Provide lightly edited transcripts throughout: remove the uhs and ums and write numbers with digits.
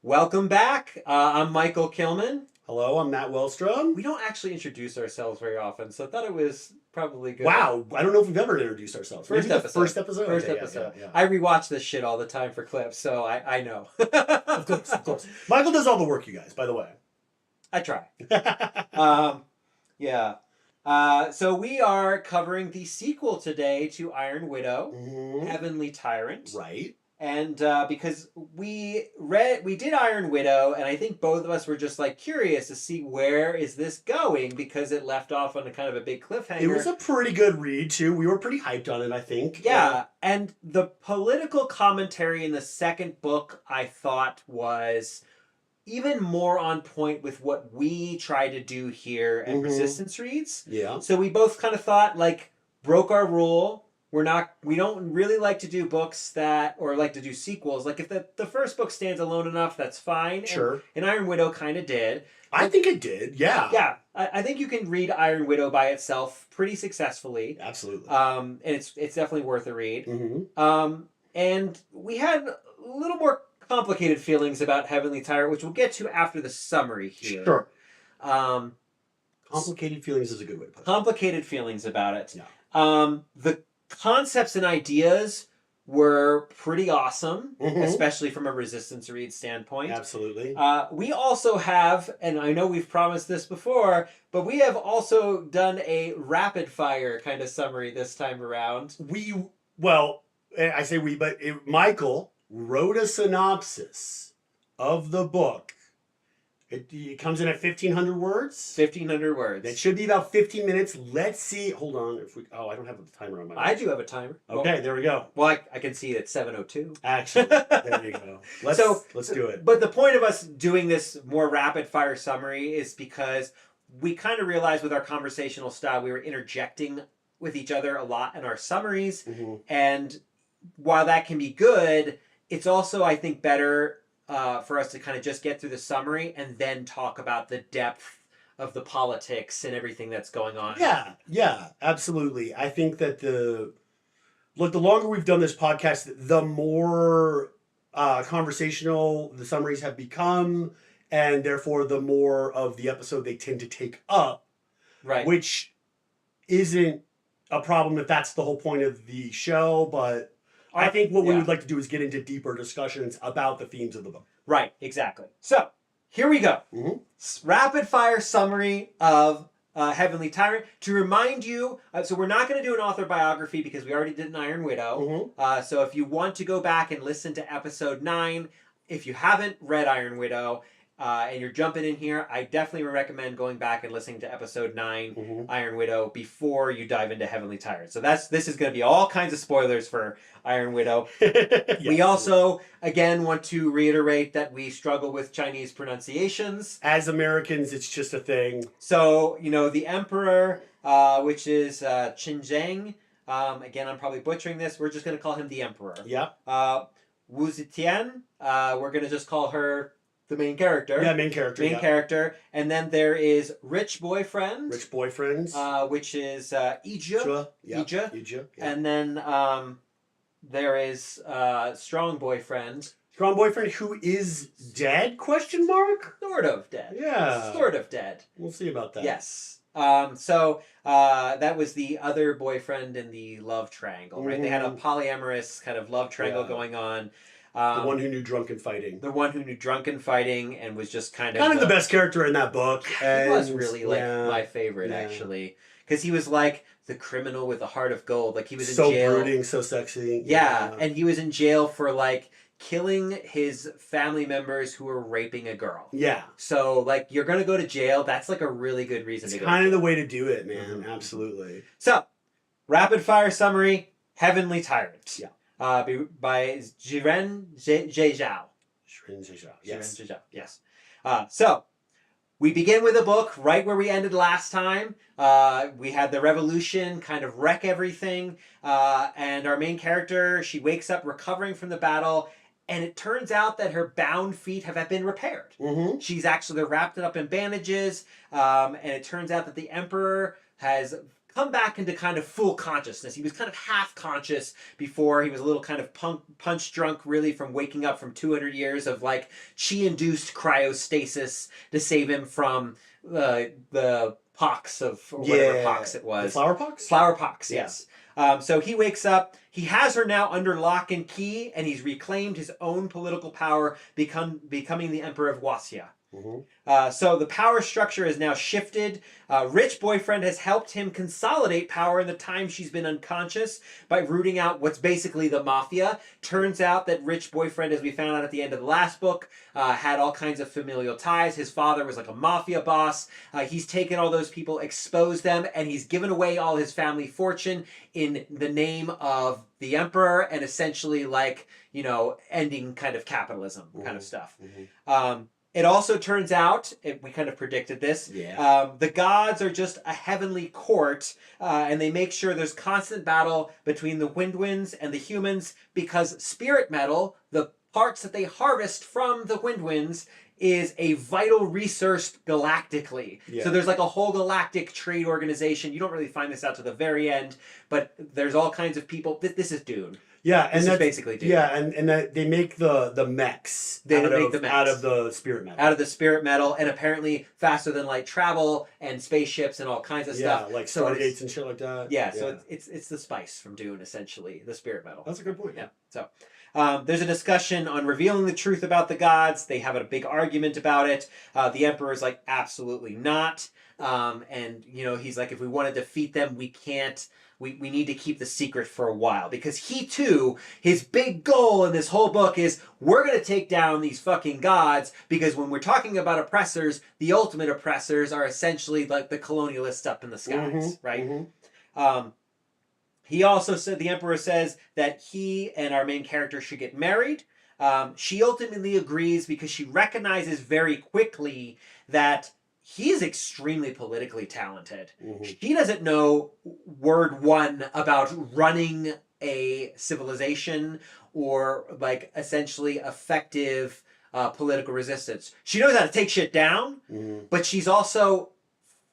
Welcome back. I'm Michael Kilman. Hello, I'm Matt Wellstrom. We don't actually introduce ourselves very often, so I thought it was probably good. Wow, I don't know if we've ever introduced ourselves. First Maybe episode. the first episode? First Okay, episode. Yeah. I rewatch this shit all the time for clips, so I know. Of course, of course. Michael does all the work, you guys, by the way. I try. Yeah. So we are covering the sequel today to Iron Widow, Heavenly Tyrant. Right. And because we did Iron Widow, and I think both of us were just like curious to see where is this going, because it left off on a kind of a big cliffhanger. It was a pretty good read too. We were pretty hyped on it, I think. Yeah, and the political commentary in the second book I thought was even more on point with what we try to do here at Resistance Reads. Yeah. So we both kind of thought, like, broke our rule. We don't really like to do books or like to do sequels. Like, if the first book stands alone enough, that's fine. Sure. And Iron Widow kind of did. I think it did, yeah. Yeah, I think you can read Iron Widow by itself pretty successfully. Absolutely. And it's definitely worth a read. And we had a little more complicated feelings about Heavenly Tyrant, which we'll get to after the summary here. Sure. Complicated feelings is a good way to put it. Complicated feelings about it. Yeah. The concepts and ideas were pretty awesome, especially from a Resistance Read standpoint. Absolutely. We also have, and I know we've promised this before, but we have also done a rapid fire kind of summary this time around. I say we, but Michael wrote a synopsis of the book. It comes in at 1,500 words. 1,500 words. That should be about 15 minutes. Let's see. Hold on. I don't have a timer on my. I do have a timer. Okay, there we go. Well, I can see it's 7:02. Actually, there you go. Let's do it. But the point of us doing this more rapid fire summary is because we kind of realized with our conversational style we were interjecting with each other a lot in our summaries, and while that can be good, it's also, I think, better for us to kind of just get through the summary and then talk about the depth of the politics and everything that's going on. Yeah, absolutely. I think that the longer we've done this podcast, the more conversational the summaries have become, and therefore the more of the episode they tend to take up. Right. Which isn't a problem if that's the whole point of the show, but I think what we would like to do is get into deeper discussions about the themes of the book. Right, exactly. So, here we go. Rapid fire summary of Heavenly Tyrant. To remind you, so we're not going to do an author biography because we already did an Iron Widow. So if you want to go back and listen to episode 9, if you haven't read Iron Widow, and you're jumping in here, I definitely recommend going back and listening to episode 9, Iron Widow, before you dive into Heavenly Tyrant. So this is going to be all kinds of spoilers for Iron Widow. Yes. We also, again, want to reiterate that we struggle with Chinese pronunciations. As Americans, it's just a thing. So, the Emperor, which is Qin Zheng, again, I'm probably butchering this, we're just going to call him the Emperor. Yeah. Wu Zetian, we're going to just call her the main character. Yeah, main character. And then there is Rich Boyfriend. Rich Boyfriends. Which is Ija. Ija. And then there is Strong Boyfriend. Strong Boyfriend who is dead, question mark? Sort of dead. Yeah. Sort of dead. We'll see about that. Yes. So that was the other boyfriend in the love triangle, right? They had a polyamorous kind of love triangle going on. The one who knew drunken fighting. The one who knew drunken fighting and was just kind of the best character in that book. He was really my favorite, actually. Because he was like the criminal with a heart of gold. Like, he was in jail. So brooding, so sexy. Yeah, and he was in jail for, like, killing his family members who were raping a girl. Yeah. So, like, you're going to go to jail. That's, like, a really good reason to go. It's kind of the way to do it, man. Absolutely. So, rapid fire summary, Heavenly Tyrant. Yeah. By Xiran Jay Zhao. Xiran Jay Zhao. Yes. Xiran Jay Zhao. Yes. So, we begin with a book right where we ended last time. We had the revolution kind of wreck everything. And our main character, she wakes up recovering from the battle. And it turns out that her bound feet have been repaired. She's actually wrapped it up in bandages. And it turns out that the Emperor has come back into kind of full consciousness. He was kind of half conscious before. He was a little kind of punch drunk, really, from waking up from 200 years of like chi-induced cryostasis to save him from the pox of or whatever pox it was. The flower pox? Flower pox, yes. So he wakes up. He has her now under lock and key, and he's reclaimed his own political power, becoming the Emperor of Wasia. So the power structure is now shifted. Rich Boyfriend has helped him consolidate power in the time she's been unconscious by rooting out what's basically the mafia. Turns out that Rich Boyfriend, as we found out at the end of the last book, had all kinds of familial ties. His father was like a mafia boss. He's taken all those people, exposed them, and he's given away all his family fortune in the name of the emperor and essentially like, you know, ending kind of capitalism kind of stuff. It also turns out, we kind of predicted this, the gods are just a heavenly court, and they make sure there's constant battle between the wind winds and the humans because spirit metal, the parts that they harvest from the wind winds, is a vital resource galactically. So there's like a whole galactic trade organization. You don't really find this out to the very end, but there's all kinds of people. This is Dune. Yeah, and that's basically Dune. Yeah, and that they make the mechs out of the spirit metal. Out of the spirit metal, and apparently faster than light travel and spaceships and all kinds of stuff. Yeah, like stargates and shit like that. Yeah, so it's the spice from Dune, essentially, the spirit metal. That's a good point. Yeah, so there's a discussion on revealing the truth about the gods. They have a big argument about it. The Emperor's like, absolutely not. And, you know, he's like, if we want to defeat them, we can't. We need to keep the secret for a while because he too, his big goal in this whole book is we're going to take down these fucking gods because when we're talking about oppressors, the ultimate oppressors are essentially like the colonialists up in the skies, right? He also said, the Emperor says that he and our main character should get married. She ultimately agrees because she recognizes very quickly that he is extremely politically talented. She doesn't know word one about running a civilization or like essentially effective political resistance. She knows how to take shit down, but she's also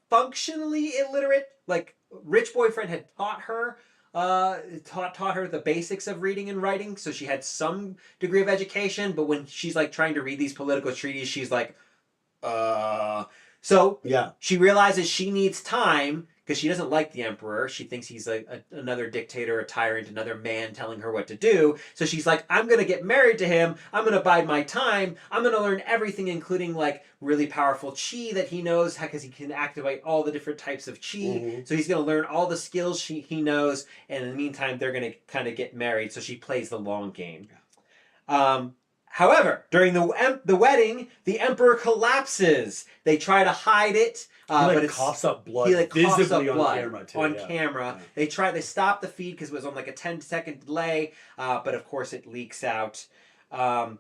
functionally illiterate. Like Rich Boyfriend had taught her taught her the basics of reading and writing, so she had some degree of education, but when she's like trying to read these political treaties, she's like, So she realizes she needs time because she doesn't like the Emperor. She thinks he's another dictator, a tyrant, another man telling her what to do. So she's like, I'm going to get married to him. I'm going to bide my time. I'm going to learn everything, including like really powerful chi that he knows because he can activate all the different types of chi. So he's going to learn all the skills he knows. And in the meantime, they're going to kind of get married. So she plays the long game. However, during the wedding, the Emperor collapses. They try to hide it, but it coughs up blood. He like coughs up blood camera too. On camera. They stop the feed because it was on like a 10-second delay, but of course it leaks out. Of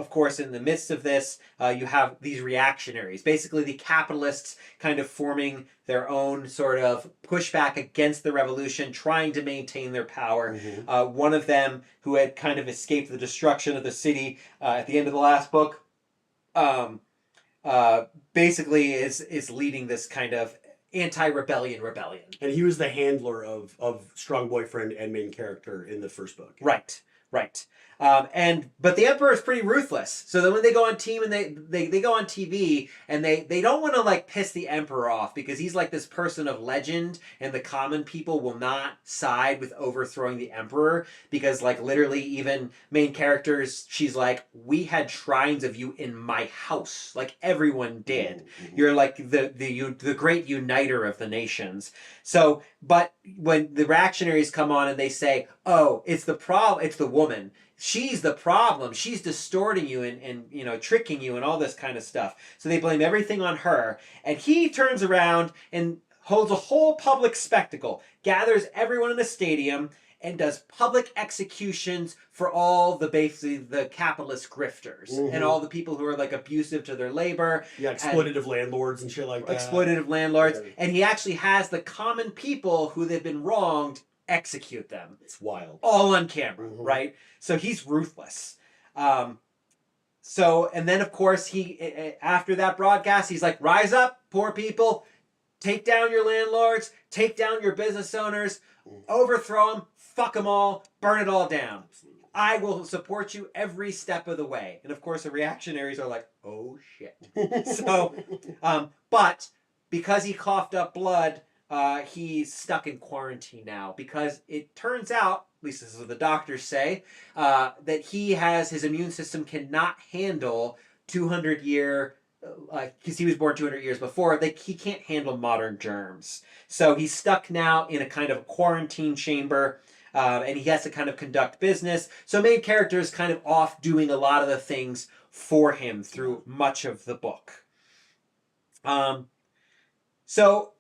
course, in the midst of this, you have these reactionaries, basically the capitalists kind of forming their own sort of pushback against the revolution, trying to maintain their power. One of them, who had kind of escaped the destruction of the city at the end of the last book, basically is leading this kind of anti-rebellion rebellion. And he was the handler of strong boyfriend and main character in the first book. Right. But the Emperor is pretty ruthless. So then when they go on team and they go on TV and they don't want to like piss the Emperor off because he's like this person of legend and the common people will not side with overthrowing the Emperor because like literally even main characters, she's like, we had shrines of you in my house. Like everyone did. You're like the great uniter of the nations. So, but when the reactionaries come on and they say, oh, it's the woman. She's the problem. She's distorting you and tricking you and all this kind of stuff. So they blame everything on her. And he turns around and holds a whole public spectacle, gathers everyone in a stadium, and does public executions for all the capitalist grifters and all the people who are like abusive to their labor. Yeah, exploitative landlords and shit like that. Exploitative landlords. Yeah. And he actually has the common people who they've been wronged execute them. It's wild. All on camera, right? So he's ruthless. So, and then of course he, after that broadcast, he's like, rise up, poor people, take down your landlords, take down your business owners, overthrow them, fuck them all, burn it all down. I will support you every step of the way. And of course the reactionaries are like, oh shit. So, but because he coughed up blood, he's stuck in quarantine now because it turns out, at least this is what the doctors say, that his immune system cannot handle 200-year, because he was born 200 years before, he can't handle modern germs. So he's stuck now in a kind of quarantine chamber, and he has to kind of conduct business. So main character is kind of off doing a lot of the things for him through much of the book. So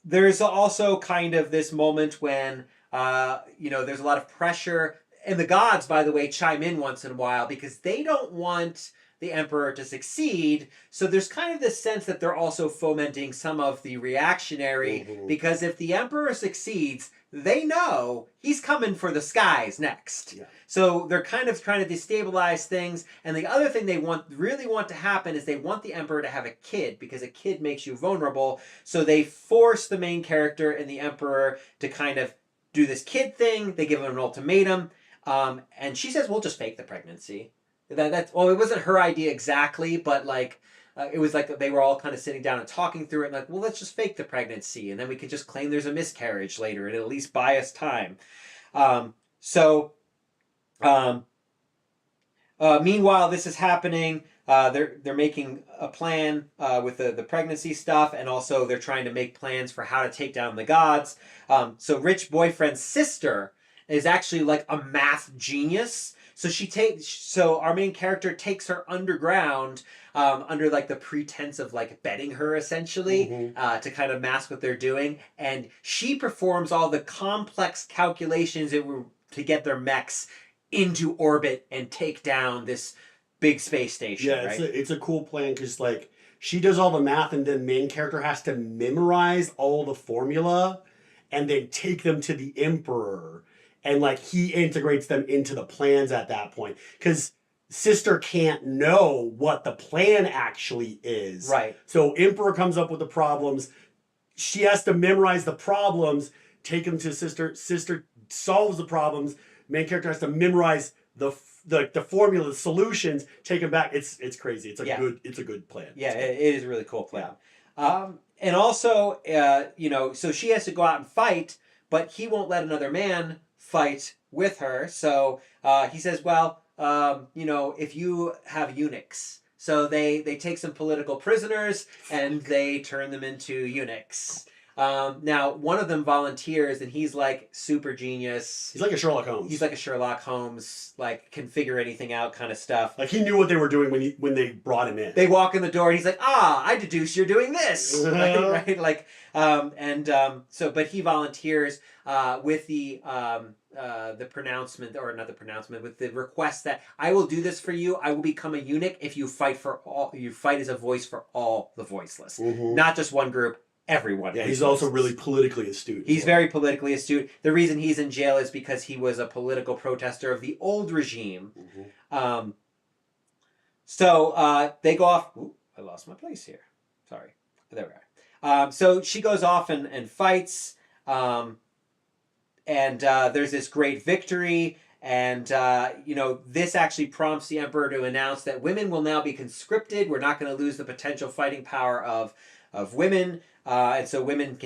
there's also kind of this moment when, there's a lot of pressure. And the gods, by the way, chime in once in a while because they don't want the emperor to succeed. So there's kind of this sense that they're also fomenting some of the reactionary, because if the emperor succeeds, they know he's coming for the skies next. Yeah. So they're kind of trying to destabilize things. And the other thing they really want to happen is they want the emperor to have a kid, because a kid makes you vulnerable. So they force the main character and the emperor to kind of do this kid thing. They give him an ultimatum. And she says, we'll just fake the pregnancy. It wasn't her idea exactly, but it was like they were all kind of sitting down and talking through it, and like, well, let's just fake the pregnancy, and then we could just claim there's a miscarriage later, and at least buy us time. Meanwhile, this is happening. They're making a plan with the pregnancy stuff, and also they're trying to make plans for how to take down the gods. So Rich Boyfriend's sister is actually like a math genius. So our main character takes her underground, under like the pretense of like betting her essentially, to kind of mask what they're doing. And she performs all the complex calculations to get their mechs into orbit and take down this big space station. Yeah, right? It's a cool plan because like she does all the math and then main character has to memorize all the formula and then take them to the emperor. And like he integrates them into the plans at that point, because sister can't know what the plan actually is. Right. So emperor comes up with the problems. She has to memorize the problems, take them to sister. Sister solves the problems. Main character has to memorize the formula, the solutions, take them back. It's crazy. It's a good plan. Yeah, it is a really cool plan. And also, so she has to go out and fight, but he won't let another man fight with her. So he says, well, if you have eunuchs. So they take some political prisoners and they turn them into eunuchs. Now, one of them volunteers, and he's like super genius. He's like a Sherlock Holmes. He's like a Sherlock Holmes, like can figure anything out kind of stuff. Like he knew what they were doing when they brought him in. They walk in the door, and he's like, I deduce you're doing this, right? Like, but he volunteers with the pronouncement, or not the pronouncement, with the request that I will do this for you. I will become a eunuch if you fight for all. You fight as a voice for all the voiceless, not just one group. Everyone. Yeah, he's also really politically astute. He's very politically astute. The reason he's in jail is because he was a political protester of the old regime. So they go off. Ooh, I lost my place here. Sorry. There we are. So she goes off and fights. And there's this great victory. And, this actually prompts the emperor to announce that women will now be conscripted. We're not going to lose the potential fighting power of women. And so women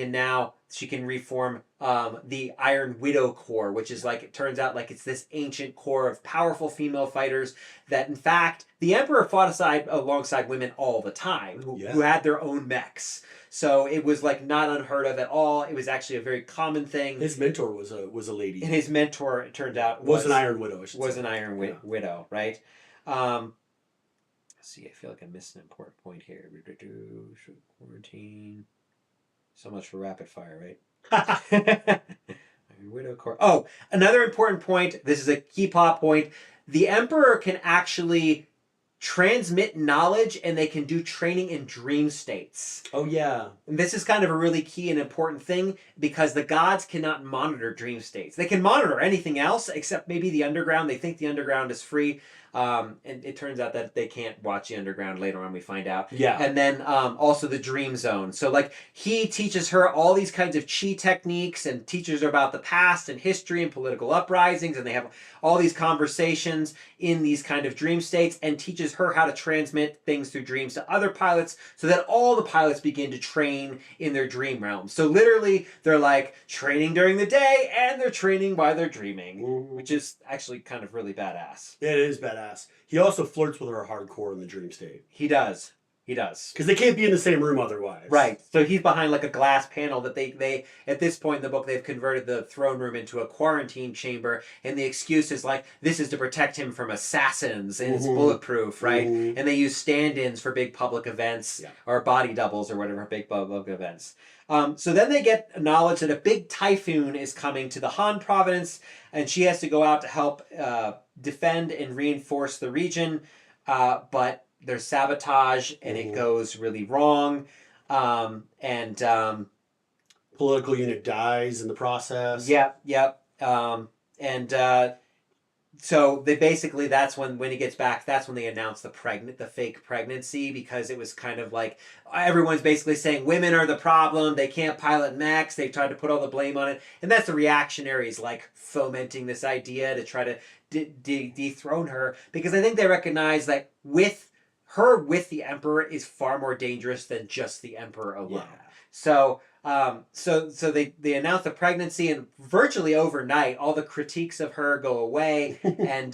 she can reform the Iron Widow Corps, which is like, it turns out like it's this ancient corps of powerful female fighters that, in fact, the emperor fought alongside women all the time who had their own mechs. So it was like not unheard of at all. It was actually a very common thing. His mentor was a lady. And his mentor, it turned out, was an Iron Widow. Widow, right? Let's see, I feel like I missed an important point here. Quarantine. So much for rapid fire, right? Widow Corps. Oh, another important point. This is a key plot point. The emperor can actually transmit knowledge and they can do training in dream states. Oh, yeah. And this is kind of a really key and important thing because the gods cannot monitor dream states. They can monitor anything else except maybe the underground. They think the underground is free. And it turns out that they can't watch the underground later on, we find out. Yeah. And then also the dream zone. So like he teaches her all these kinds of chi techniques and teaches her about the past and history and political uprisings. And they have all these conversations in these kind of dream states and teaches her how to transmit things through dreams to other pilots so that all the pilots begin to train in their dream realm. So literally they're like training during the day and they're training while they're dreaming, which is actually kind of really badass. It is badass. He also flirts with her hardcore in the dream state. He does. He does. Because they can't be in the same room otherwise. Right. So he's behind like a glass panel that they at this point in the book, they've converted the throne room into a quarantine chamber. And the excuse is like, this is to protect him from assassins and it's bulletproof, right? And they use stand-ins for big public events or body doubles or whatever, big public events. So then they get knowledge that a big typhoon is coming to the Han province and she has to go out to help defend and reinforce the region. But there's sabotage and it goes really wrong. Political unit dies in the process. Yep. So they basically, that's when he gets back, that's when they announce the fake pregnancy, because it was kind of like everyone's basically saying women are the problem, they can't pilot mechs, they tried to put all the blame on it, and that's the reactionaries like fomenting this idea to try to dethrone her, because I think they recognize that with the Emperor is far more dangerous than just the Emperor alone. So they announce the pregnancy, and virtually overnight, all the critiques of her go away, and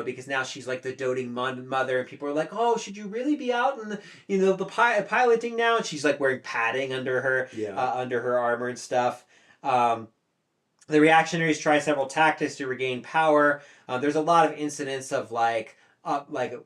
because now she's like the doting mother, and people are like, "Oh, should you really be out in the piloting now?" And she's like wearing padding under her armor and stuff. The reactionaries try several tactics to regain power. There's a lot of incidents of like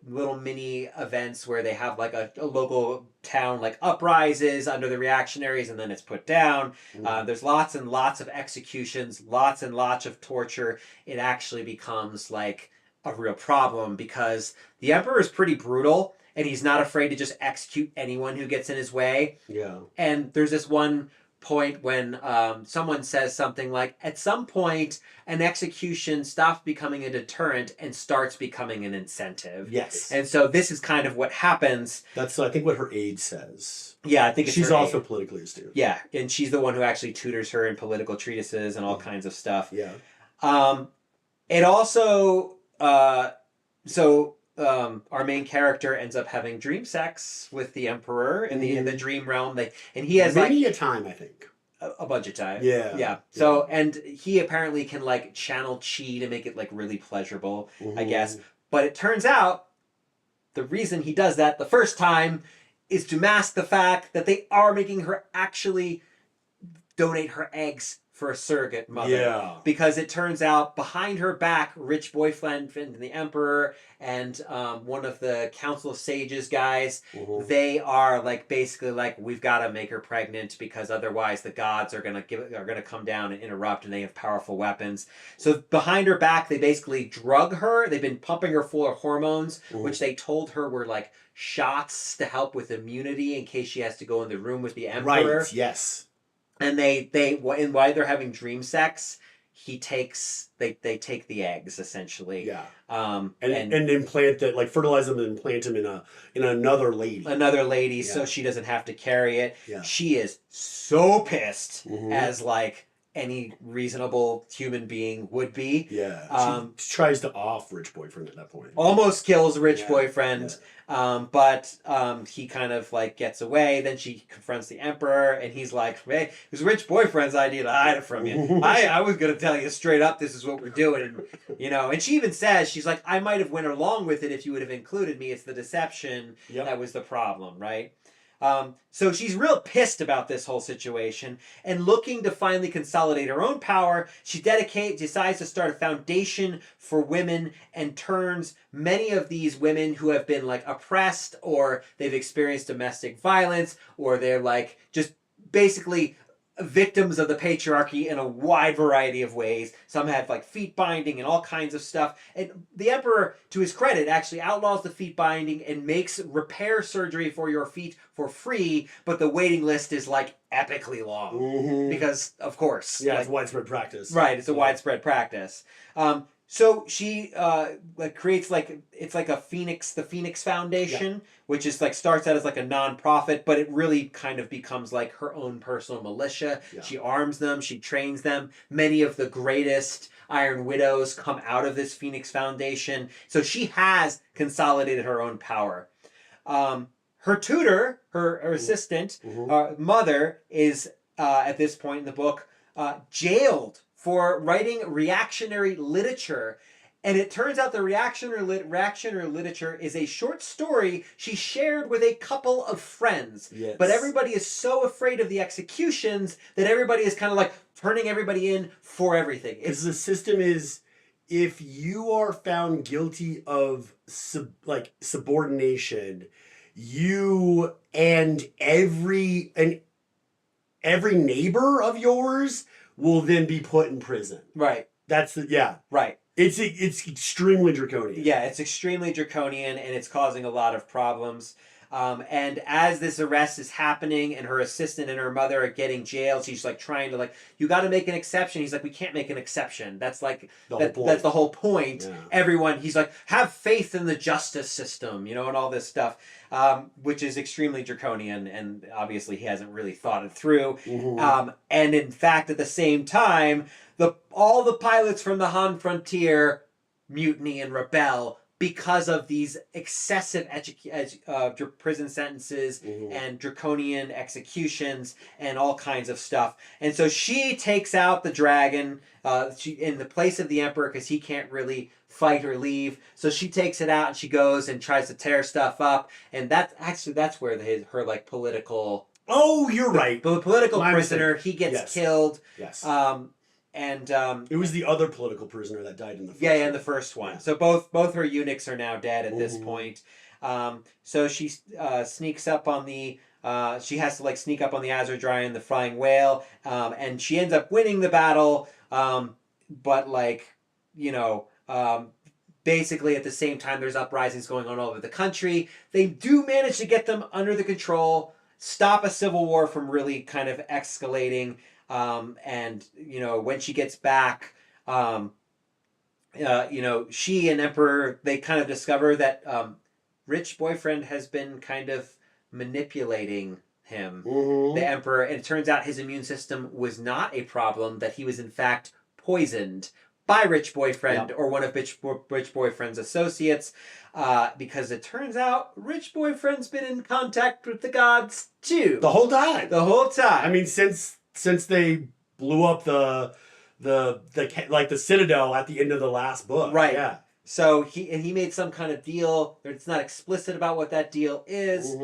little mini events where they have like a local town like uprises under the reactionaries and then it's put down. There's lots and lots of executions, lots and lots of torture. It actually becomes like a real problem because the Emperor is pretty brutal and he's not afraid to just execute anyone who gets in his way. Yeah. And there's this one point when someone says something like, at some point an execution stops becoming a deterrent and starts becoming an incentive. Yes. And so this is kind of what happens. That's I think what her aide says. Yeah, I think it's she's her also aide. Politically astute. Yeah, and she's the one who actually tutors her in political treatises and all kinds of stuff. Yeah. It also our main character ends up having dream sex with the Emperor in the dream realm. He has many a time, I think. A bunch of time. Yeah. So, and he apparently can like channel chi to make it like really pleasurable, I guess. But it turns out the reason he does that the first time is to mask the fact that they are making her actually donate her eggs for a surrogate mother. Yeah. Because it turns out behind her back, rich boyfriend and the Emperor and one of the Council of Sages guys, they are like basically like, we've got to make her pregnant because otherwise the gods are gonna come down and interrupt, and they have powerful weapons. So behind her back, they basically drug her. They've been pumping her full of hormones, which they told her were like shots to help with immunity in case she has to go in the room with the Emperor. Right. Yes. And and while they're having dream sex, they take the eggs essentially. Yeah. And implant that, like fertilize them and implant them in another lady. So she doesn't have to carry it. Yeah. She is so pissed as like any reasonable human being would be. Yeah. She tries to off rich boyfriend at that point. Almost kills rich boyfriend. Yeah. But he kind of like gets away. Then she confronts the Emperor and he's like, hey, it was rich boyfriend's idea to hide it from you. I was going to tell you straight up, this is what we're doing. And, and she even says, she's like, I might have went along with it if you would have included me. It's the deception that was the problem, right? So she's real pissed about this whole situation and looking to finally consolidate her own power. She decides to start a foundation for women and turns many of these women who have been like oppressed or they've experienced domestic violence or they're like just basically victims of the patriarchy in a wide variety of ways. Some had like feet binding and all kinds of stuff. And the emperor, to his credit, actually outlaws the feet binding and makes repair surgery for your feet for free, but the waiting list is like epically long because, of course, yeah, it's widespread practice. Right, it's a widespread practice. So she like creates like it's like a Phoenix, the Phoenix Foundation, which is like starts out as like a non-profit, but it really kind of becomes like her own personal militia. Yeah. She arms them, she trains them. Many of the greatest Iron Widows come out of this Phoenix Foundation. So she has consolidated her own power. Her tutor, her assistant, mother, is at this point in the book jailed for writing reactionary literature. And it turns out the reactionary literature is a short story she shared with a couple of friends. Yes. But everybody is so afraid of the executions that everybody is kind of like turning everybody in for everything. Because the system is, if you are found guilty of subordination, you and every neighbor of yours will then be put in prison. Right. Right. It's extremely draconian. Yeah, it's extremely draconian, and it's causing a lot of problems. And as this arrest is happening and her assistant and her mother are getting jailed, she's like trying to like, you got to make an exception. He's like, we can't make an exception. That's like, that's the whole point. Yeah. Everyone, he's like, have faith in the justice system, you know, and all this stuff, which is extremely draconian. And obviously he hasn't really thought it through. And in fact, at the same time, all the pilots from the Han Frontier mutiny and rebel because of these excessive prison sentences and draconian executions and all kinds of stuff. And so she takes out the dragon in the place of the emperor because he can't really fight or leave. So she takes it out and she goes and tries to tear stuff up. And that's where her like political... Oh, you're right. The political prisoner, he gets killed. Yes. And it was the other political prisoner that died in the first one. Yeah, in the first one. Yeah. So both her eunuchs are now dead at this point. So she sneaks up on the she has to like sneak up on the Azardryan, the flying whale, and she ends up winning the battle. But like, you know, basically at the same time there's uprisings going on all over the country. They do manage to get them under the control, stop a civil war from really kind of escalating. And you know, when she gets back, you know, she and Emperor, they kind of discover that rich boyfriend has been kind of manipulating him, the Emperor, and it turns out his immune system was not a problem, that he was in fact poisoned by rich boyfriend or one of rich boyfriend's associates, because it turns out rich boyfriend's been in contact with the gods too. The whole time. I mean, since they blew up the Citadel at the end of the last book. Right. Yeah. So he made some kind of deal. It's not explicit about what that deal is.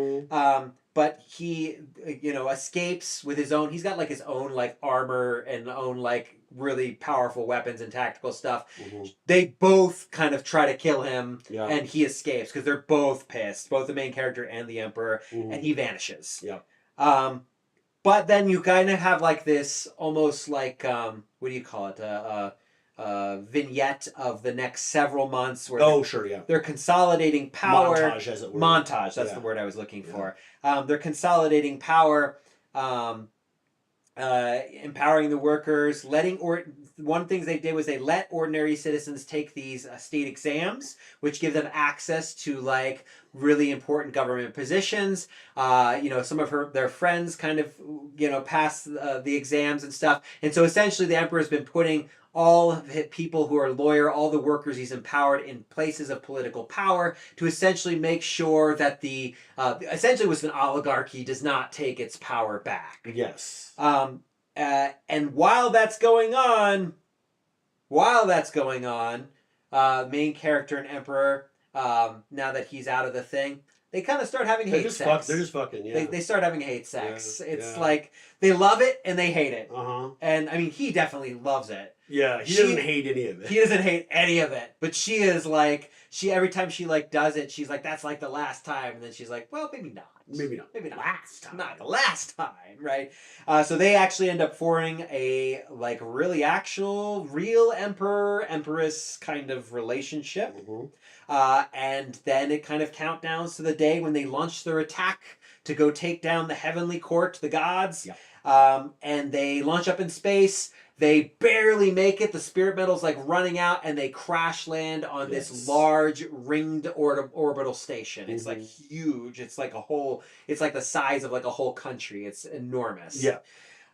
But he, you know, escapes with his own. He's got like his own like armor and own like really powerful weapons and tactical stuff. They both kind of try to kill him, and he escapes because they're both pissed, both the main character and the Emperor, and he vanishes. But then you kind of have like this almost like, what do you call it? Vignette of the next several months where they're consolidating power. Montage, as it were. Montage, that's the word I was looking for. They're consolidating power, empowering the workers, one of the things they did was they let ordinary citizens take these state exams, which give them access to like really important government positions. You know, some of their friends kind of, you know, pass the exams and stuff. And so essentially the Emperor has been putting all of his people who are loyal, all the workers he's empowered in places of political power to essentially make sure that the essentially was an oligarchy does not take its power back. Yes. And while that's going on, main character and Emperor, now that he's out of the thing, they kind of start having hate sex. They're just fucking, yeah. They start having hate sex. It's like, they love it and they hate it. And I mean, he definitely loves it. Yeah, he doesn't hate any of it. He doesn't hate any of it. But she is like, every time she like does it, she's like, that's like the last time. And then she's like, well, maybe not. Maybe not. Maybe not. Last time. Not the last time, right? So they actually end up forming a like really actual, real emperor-empress kind of relationship. And then it kind of countdowns to the day when they launch their attack to go take down the heavenly court, the gods. And they launch up in space. They barely make it. The spirit metal's like running out, and they crash land on this large ringed orbital station. It's like huge. It's like it's like the size of like a whole country. It's enormous.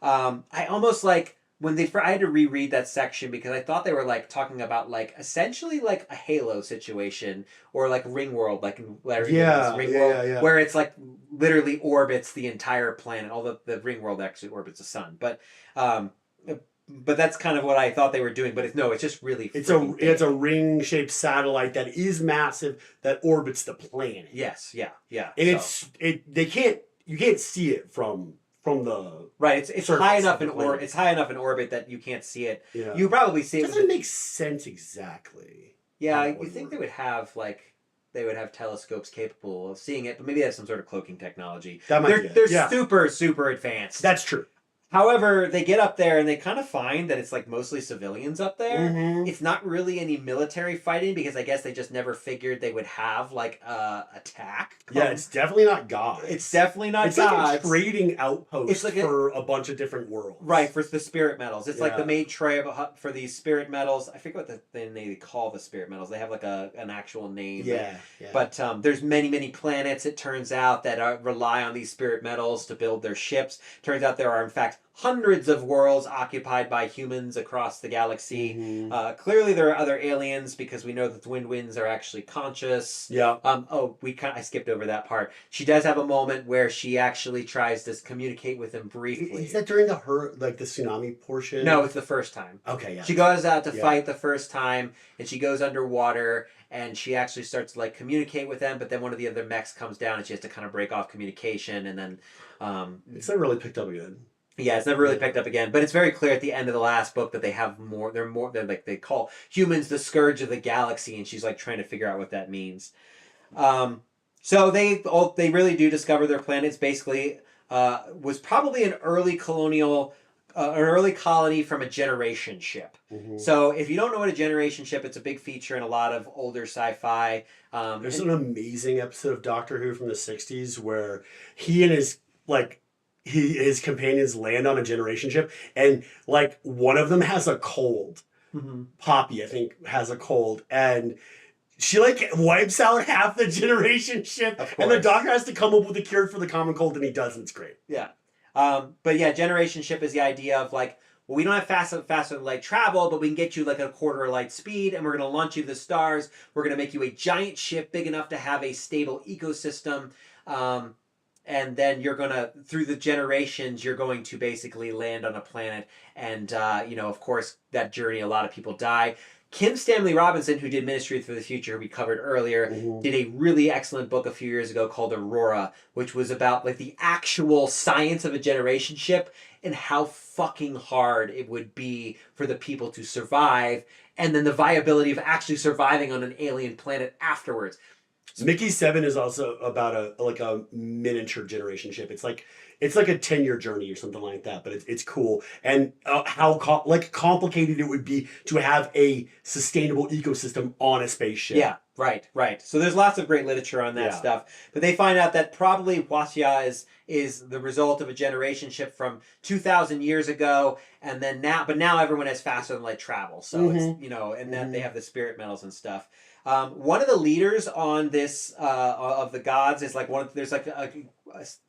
I almost like I had to reread that section because I thought they were like talking about like essentially like a Halo situation or like Ringworld, like in Ringworld, where it's like literally orbits the entire planet. Although the Ringworld actually orbits the sun, but that's kind of what I thought they were doing. But it's just really it's a ring shaped satellite that is massive that orbits the planet. Yes, yeah. And you can't see it from the it's high enough it's high enough in orbit that you can't see it. Yeah. You probably see it. Doesn't make sense exactly. Yeah, you think they would have telescopes capable of seeing it, but maybe they have some sort of cloaking technology. They're super, super advanced. That's true. However, they get up there and they kind of find that it's like mostly civilians up there. It's not really any military fighting because I guess they just never figured they would have like a attack. Yeah, it's definitely not God. It's definitely not God. It's like a trading outpost for a bunch of different worlds. Right, for the spirit metals. It's like the main trade for these spirit metals. I forget what they call the spirit metals. They have like an actual name. Yeah. But there's many, many planets, it turns out, that rely on these spirit metals to build their ships. Turns out there are, in fact, hundreds of worlds occupied by humans across the galaxy. Clearly there are other aliens because we know that the Winds are actually conscious. I skipped over that part. She does have a moment where she actually tries to communicate with him briefly. Is that during the tsunami portion? No, it's the first time. Okay, yeah. She goes out to fight the first time, and she goes underwater, and she actually starts to like communicate with them, but then one of the other mechs comes down, and she has to kind of break off communication, and then it's not really picked up again. Yeah, it's never really picked up again, but it's very clear at the end of the last book that they have more. They're like they call humans the scourge of the galaxy, and she's like trying to figure out what that means. So they really do discover their planet. It's basically was probably an early colonial, an early colony from a generation ship. So if you don't know what a generation ship, it's a big feature in a lot of older sci-fi. There's an amazing episode of Doctor Who from the '60s where he and his companions land on a generation ship, and like one of them has a cold. Poppy, I think, has a cold, and she like wipes out half the generation ship, and the Doctor has to come up with a cure for the common cold, and he does, and it's great. But yeah, generation ship is the idea of like, well, we don't have faster light travel, but we can get you like a quarter light speed, and we're going to launch you to the stars. We're going to make you a giant ship big enough to have a stable ecosystem. And then you're going to, through the generations, you're going to basically land on a planet. And, of course, that journey, a lot of people die. Kim Stanley Robinson, who did Ministry for the Future, we covered earlier, did a really excellent book a few years ago called Aurora, which was about like the actual science of a generation ship and how fucking hard it would be for the people to survive, and then the viability of actually surviving on an alien planet afterwards. Mickey 7 is also about a miniature generation ship. It's like a 10-year journey or something like that, but it's cool. And how complicated it would be to have a sustainable ecosystem on a spaceship. Yeah, right. So there's lots of great literature on that stuff. But they find out that probably Huaxia is the result of a generation ship from 2,000 years ago, and then now everyone has faster than light travel. So it's and then they have the spirit metals and stuff. One of the leaders on this of the gods is like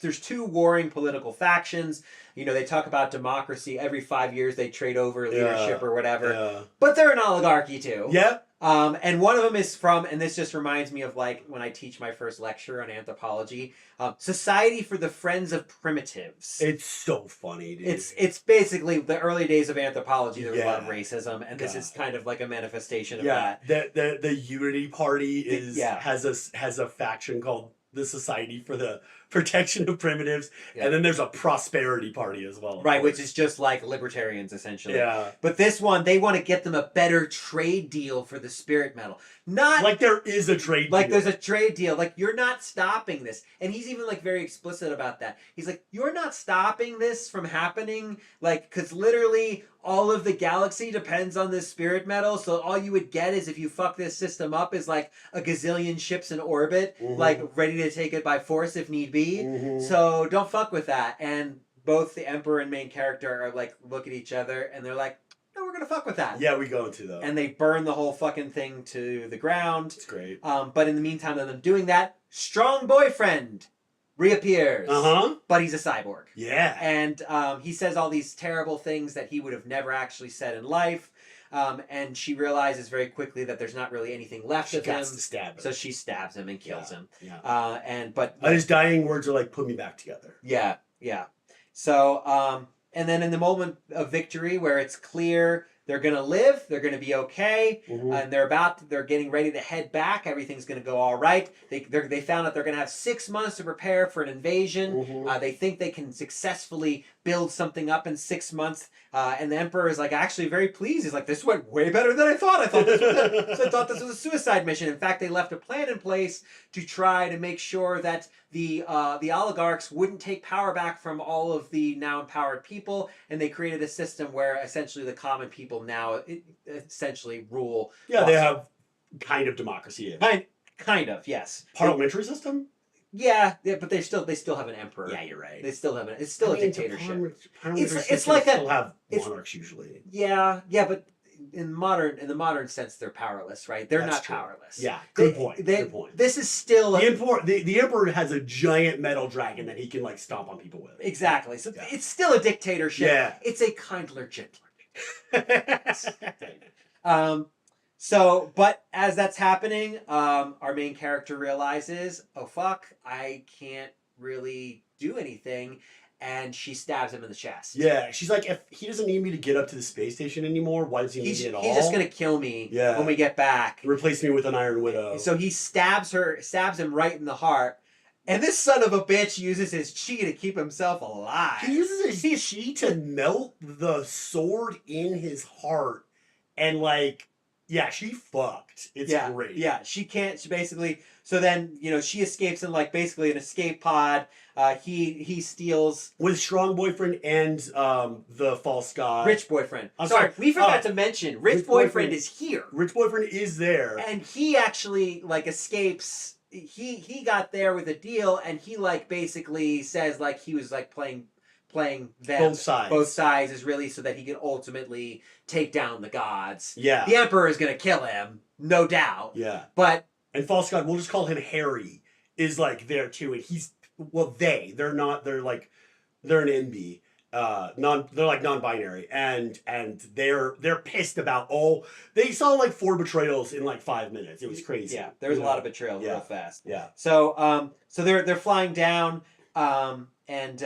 there's two warring political factions. They talk about democracy. Every 5 years they trade over leadership or whatever. But they're an oligarchy too. Yep. And one of them is and this just reminds me of like when I teach my first lecture on anthropology, Society for the Friends of Primitives. It's so funny, dude. It's basically the early days of anthropology. There was a lot of racism, and this is kind of like a manifestation of that. The Unity Party has a faction called the Society for protection of primitives, Yeah. and then there's a prosperity party as well. Right, which is just like libertarians, essentially. Yeah. But this one, they want to get them a better trade deal for the spirit metal. Not like there is a trade like deal. there's a trade deal. Like, you're not stopping this. And he's even like very explicit about that. He's like, you're not stopping this from happening. Like, because literally all of the galaxy depends on this spirit metal. So all you would get is, if you fuck this system up, is like a gazillion ships in orbit, like ready to take it by force if need be. So don't fuck with that. And both the Emperor and main character are like, look at each other and they're like, no, we're gonna fuck with that. Yeah, we go into though. And they burn the whole fucking thing to the ground. It's great. But in the meantime of them doing that, strong boyfriend reappears. But he's a cyborg. Yeah. And he says all these terrible things that he would have never actually said in life. And she realizes very quickly that there's not really anything left of him. To stab him. So she stabs him and kills him. Yeah. But his dying words are like, put me back together. Yeah, yeah. So, and then in the moment of victory where it's clear they're going to live, they're going to be okay, and they're getting ready to head back, everything's going to go all right. They found out they're going to have 6 months to prepare for an invasion. They think they can successfully build something up in 6 months, and the Emperor is like actually very pleased. He's like, this went way better than I thought. I thought this was a suicide mission. In fact, they left a plan in place to try to make sure that the oligarchs wouldn't take power back from all of the now empowered people, and they created a system where essentially the common people now essentially rule. Yeah, they have kind of democracy. Kind of, yes. Parliamentary system? Yeah, but they still have an emperor. Yeah, you're right. They still have it's still a dictatorship. It's like still have monarchs usually. Yeah, but in the modern sense, they're powerless, right? They're not powerless. Yeah, good point. This is still the emperor has a giant metal dragon that he can like stomp on people with. Exactly. So it's still a dictatorship. Yeah. It's a kindler, gentler. So, but as that's happening, our main character realizes, oh fuck, I can't really do anything, and she stabs him in the chest. Yeah, she's like, if he doesn't need me to get up to the space station anymore, why does he need me at all? He's just gonna kill me when we get back. Replace me with an Iron Widow. So he stabs him right in the heart. And this son of a bitch uses his chi to keep himself alive. He uses his chi to melt the sword in his heart. And like, yeah, she fucked. It's great. Yeah, she basically, so then, she escapes in like basically an escape pod. He steals. With strong boyfriend and the false god. Rich boyfriend. Sorry, we forgot to mention, Rich boyfriend is here. Rich boyfriend is there. And he actually like escapes. He got there with a deal, and he like basically says like he was like playing them both sides is really so that he can ultimately take down the gods. Yeah, the Emperor is gonna kill him, no doubt. Yeah, and false god, we'll just call him Harry, is like there too, and they're not, they're an NB. They're like non-binary, and they're pissed about they saw like 4 betrayals in like 5 minutes. It was crazy. Yeah, there was a lot of betrayal real fast. Yeah. So they're flying down, and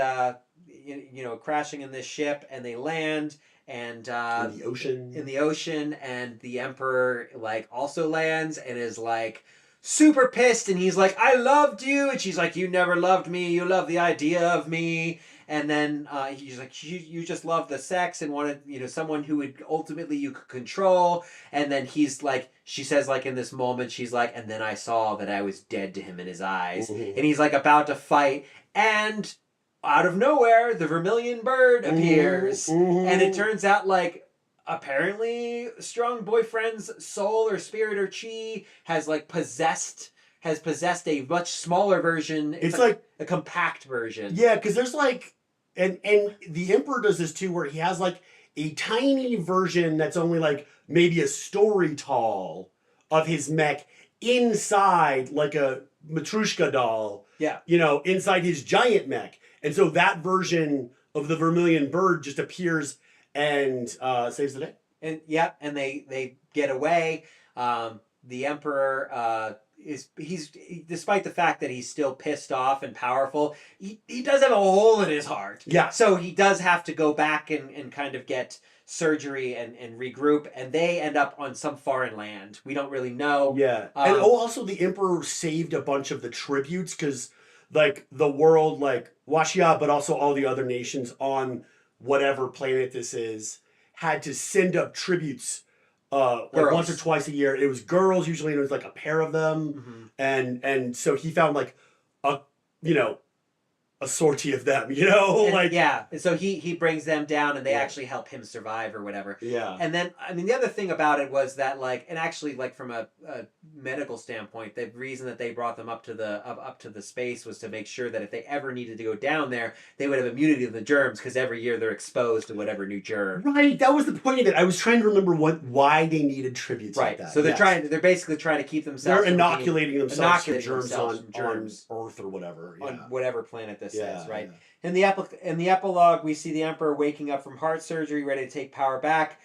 crashing in this ship, and they land, and in the ocean, and the Emperor like also lands and is like super pissed, and he's like, I loved you, and she's like, you never loved me, you love the idea of me. And then he's like, you just love the sex and wanted, someone who would ultimately you could control. And then he's like, she says like in this moment, she's like, and then I saw that I was dead to him in his eyes. And he's like about to fight, and out of nowhere, the vermilion bird appears. And it turns out like, apparently strong boyfriend's soul or spirit or chi has possessed a much smaller version. It's like a compact version. Yeah, because there's like, and the Emperor does this too, where he has like a tiny version that's only like maybe a story tall of his mech inside like a Matryoshka doll. Yeah. Inside his giant mech. And so that version of the vermilion bird just appears and saves the day. And they get away. The Emperor he's despite the fact that he's still pissed off and powerful, he does have a hole in his heart. Yeah. So he does have to go back and kind of get surgery and regroup, and they end up on some foreign land. We don't really know. Yeah. And also the Emperor saved a bunch of the tributes, because like the world, like Washia, but also all the other nations on whatever planet this is, had to send up tributes like once or twice a year. It was girls usually, and it was like a pair of them. And so he found like a a sortie of them, like and so he brings them down, and they actually help him survive or whatever. And then the other thing about it was that and actually from a medical standpoint, the reason that they brought them up to the space was to make sure that if they ever needed to go down there, they would have immunity to the germs, because every year they're exposed to whatever new germ. Right, that was the point of it. I was trying to remember why they needed tributes like that. So they're basically trying to keep themselves. They're inoculating themselves from germs on Earth or whatever. On whatever planet this is, right? In the epilogue, we see the Emperor waking up from heart surgery, ready to take power back.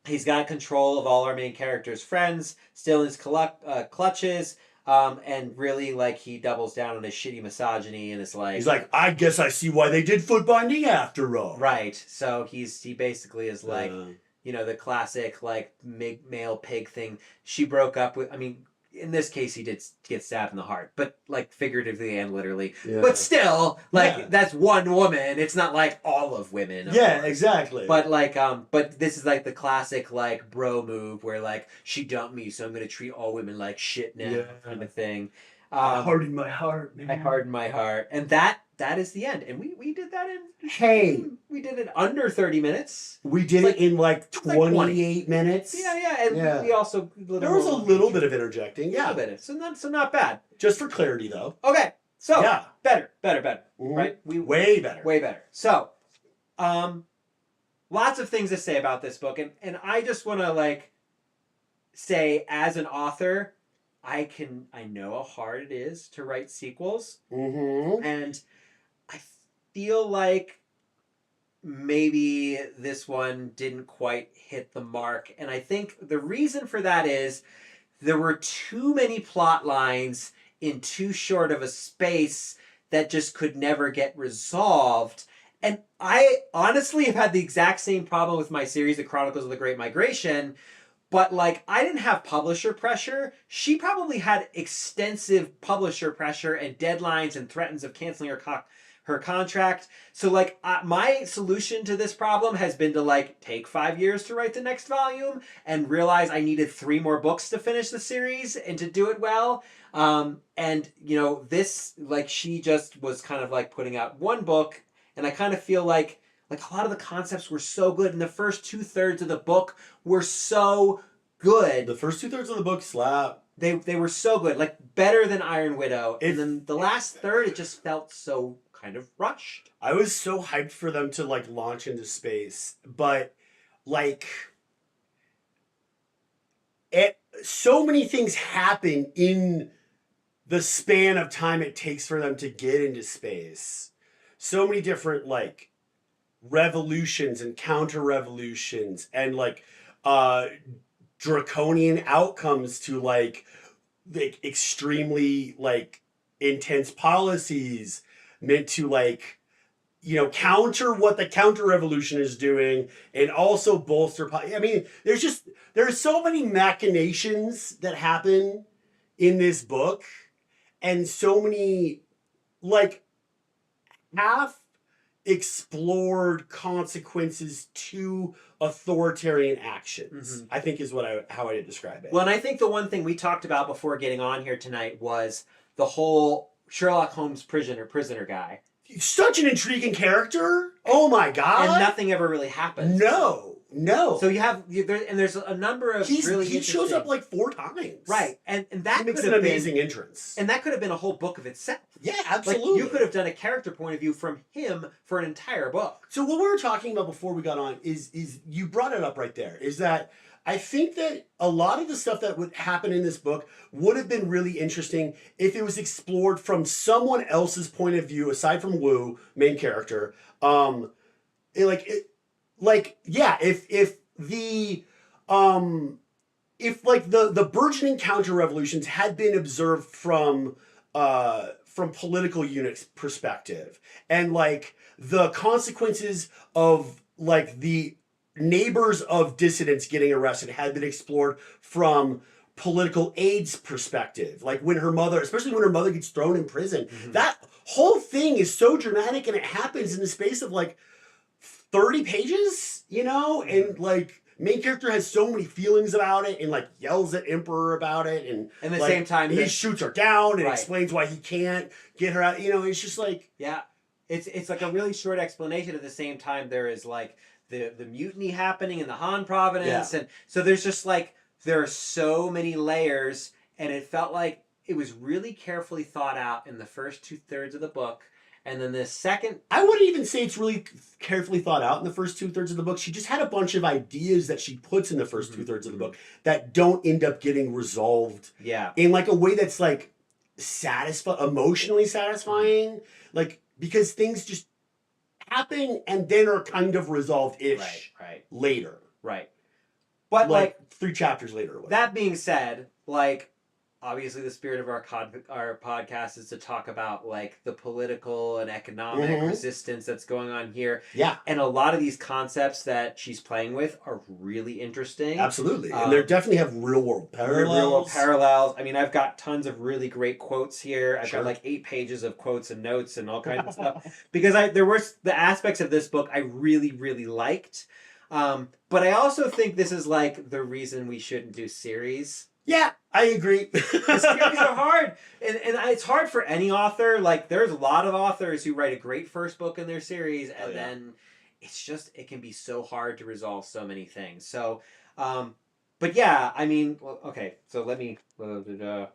He's got control of all our main characters' friends, still in his clutches, and really he doubles down on his shitty misogyny, and is like, he's like, I guess I see why they did foot binding after all. Right. So he basically is the classic male pig thing. She broke up with. In this case, he did get stabbed in the heart, but figuratively and literally. Yeah. But still, that's one woman. It's not like all of women. Of course. Exactly. But but this is the classic bro move where she dumped me, so I'm gonna treat all women like shit now, kind of thing. I hardened my heart, man. I hardened my heart, and that is the end. And we did that we did it under 30 minutes. We did it in 28 minutes. Yeah, and we also there was a little bit of interjecting. Yeah, a little bit. So not bad. Just for clarity, though. Okay, so better, right? Way better. So, lots of things to say about this book, and I just want to say, as an author, I know how hard it is to write sequels, and I feel like maybe this one didn't quite hit the mark. And I think the reason for that is there were too many plot lines in too short of a space that just could never get resolved. And I honestly have had the exact same problem with my series, The Chronicles of the Great Migration. But I didn't have publisher pressure. She probably had extensive publisher pressure and deadlines and threats of canceling her contract. So my solution to this problem has been to take 5 years to write the next volume, and realize I needed 3 more books to finish the series and to do it well. And this she just was kind of putting out one book, and I kind of feel like a lot of the concepts were so good, and the first 2/3 of the book were so good. The first 2/3 of the book slap. They were so good, better than Iron Widow. And then the last third, it just felt so kind of rushed. I was so hyped for them to launch into space, but so many things happen in the span of time it takes for them to get into space. So many different revolutions and counter-revolutions and draconian outcomes to extremely intense policies meant to counter what the counter-revolution is doing, and also bolster there's so many machinations that happen in this book, and so many half explored consequences to authoritarian actions, I think is how I describe it. Well, and I think the one thing we talked about before getting on here tonight was the whole Sherlock Holmes prisoner guy. Such an intriguing character. Oh my God. And nothing ever really happens. No. So there's a number of he shows up 4 times. Right. And that makes an amazing entrance. And that could have been a whole book of itself. Yeah, absolutely. You could have done a character point of view from him for an entire book. So what we were talking about before we got on is you brought it up right there, is that I think that a lot of the stuff that would happen in this book would have been really interesting if it was explored from someone else's point of view, aside from Wu, main character. If the burgeoning counter-revolutions had been observed from political units' perspective, and the consequences of the neighbors of dissidents getting arrested had been explored from political AIDS perspective. Like when her mother, especially when her mother gets thrown in prison, that whole thing is so dramatic, and it happens in the space of like 30 pages, you know? And like main character has so many feelings about it and like yells at Emperor about it, and at the like, same time he shoots her down and Right. explains why he can't get her out. You know, it's just like it's like a really short explanation. At the same time, there is like the mutiny happening in the Han Providence, and so there's just like there are so many layers, and it felt like it was really carefully thought out in the first 2/3 of the book, and then the second. I wouldn't even say it's really carefully thought out in the first 2/3 of the book. She just had a bunch of ideas that she puts in the 1st 2/3 of the book that don't end up getting resolved. In like a way that's like emotionally satisfying, like because things just happen and then are kind of resolved-ish later. But like 3 chapters later. Or whatever. That being said, like obviously the spirit of our podcast is to talk about like the political and economic resistance that's going on here. And a lot of these concepts that she's playing with are really interesting. Absolutely. And they definitely have real world parallels. I mean, I've got tons of really great quotes here. I've got like 8 pages of quotes and notes and all kinds of stuff. Because there were the aspects of this book I really, really liked. But I also think this is like the reason we shouldn't do series. Yeah, I agree. The series are hard. And it's hard for any author. Like, there's a lot of authors who write a great first book in their series, and then it's just, it can be so hard to resolve so many things. So, but yeah, I mean, well, okay, so let me, I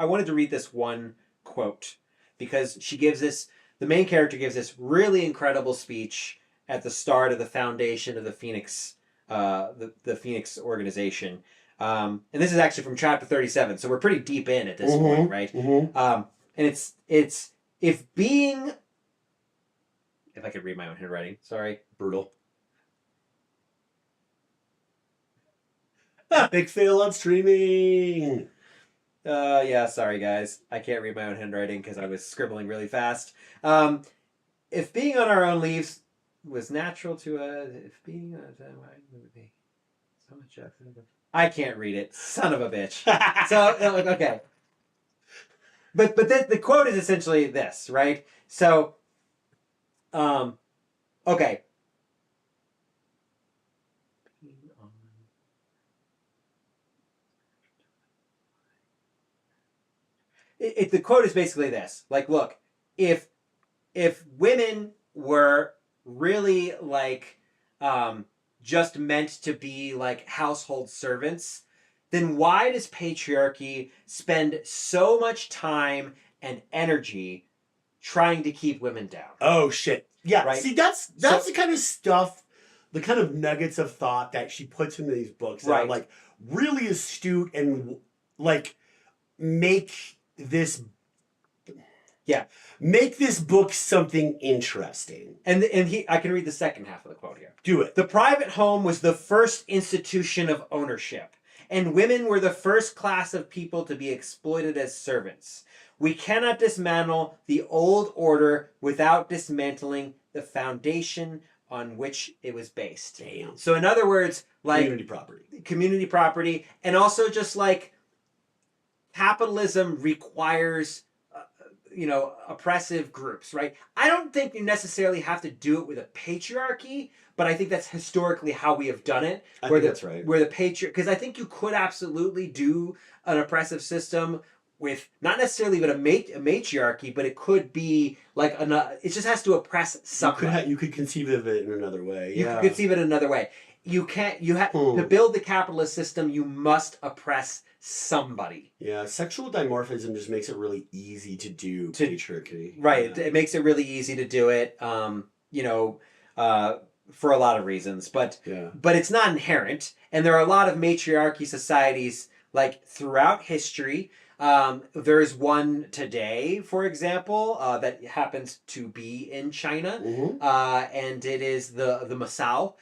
wanted to read this one quote, because she gives this, the main character gives this really incredible speech at the start of the foundation of the Phoenix the Phoenix organization. And this is actually from chapter 37, so we're pretty deep in at this point, right? And it's if I could read my own handwriting, sorry. Brutal. Big fail on streaming. Yeah, sorry guys. I can't read my own handwriting because I was scribbling really fast. If being on our own leaves was natural to if being so much I can't read it, son of a bitch. So okay, but the quote is essentially this, right? So okay, the quote is basically this, like, look, if women were really like just meant to be like household servants, then why does patriarchy spend so much time and energy trying to keep women down? Oh shit. Yeah, right? See, that's the kind of stuff, the kind of nuggets of thought that she puts into these books that are like really astute and like make this book something interesting. And I can read the second half of the quote here. Do it. The private home was the first institution of ownership, and women were the first class of people to be exploited as servants. We cannot dismantle the old order without dismantling the foundation on which it was based. Damn. So in other words, like community property, and also just like capitalism requires oppressive groups, right? I don't think you necessarily have to do it with a patriarchy, but I think that's historically how we have done it. I think that's right. Where the because I think you could absolutely do an oppressive system with not necessarily even a matriarchy, but it could be like it just has to oppress somebody. You could conceive of it in another way. You could conceive it in another way. You have to build the capitalist system. You must oppress somebody. Yeah, sexual dimorphism just makes it really easy to do patriarchy. Right, it makes it really easy to do it. For a lot of reasons, but it's not inherent. And there are a lot of matriarchy societies like throughout history. There is one today, for example, that happens to be in China, and it is the Masao.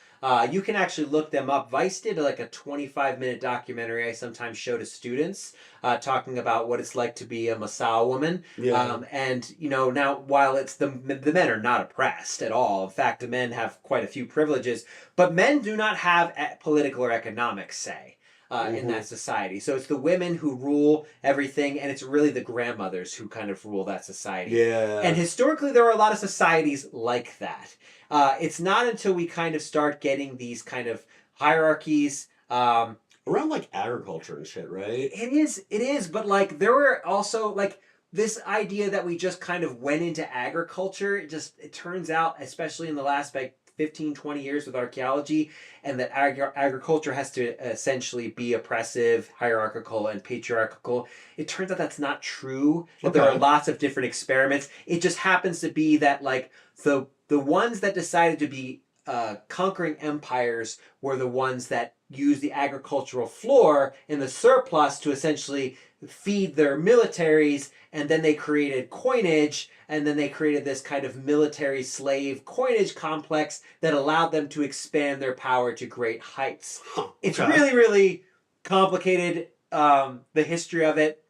You can actually look them up. Vice did like a 25-minute documentary I sometimes show to students, talking about what it's like to be a Masao woman. And now while it's the men are not oppressed at all. In fact, the men have quite a few privileges, but men do not have political or economic say. in that society. So it's the women who rule everything, and it's really the grandmothers who kind of rule that society. Yeah. And historically, there are a lot of societies like that. It's not until we kind of start getting these kind of hierarchies. Around like agriculture and shit, right? It is, but like there were also like this idea that we just kind of went into agriculture. It turns out, especially in the last like 15, 20 years with archaeology, and that agriculture has to essentially be oppressive, hierarchical, and patriarchal. It turns out that's not true. That there are lots of different experiments. It just happens to be that like the ones that decided to be conquering empires were the ones that used the agricultural floor in the surplus to essentially feed their militaries, and then they created coinage, and then they created this kind of military slave coinage complex that allowed them to expand their power to great heights. It's really, really complicated, the history of it.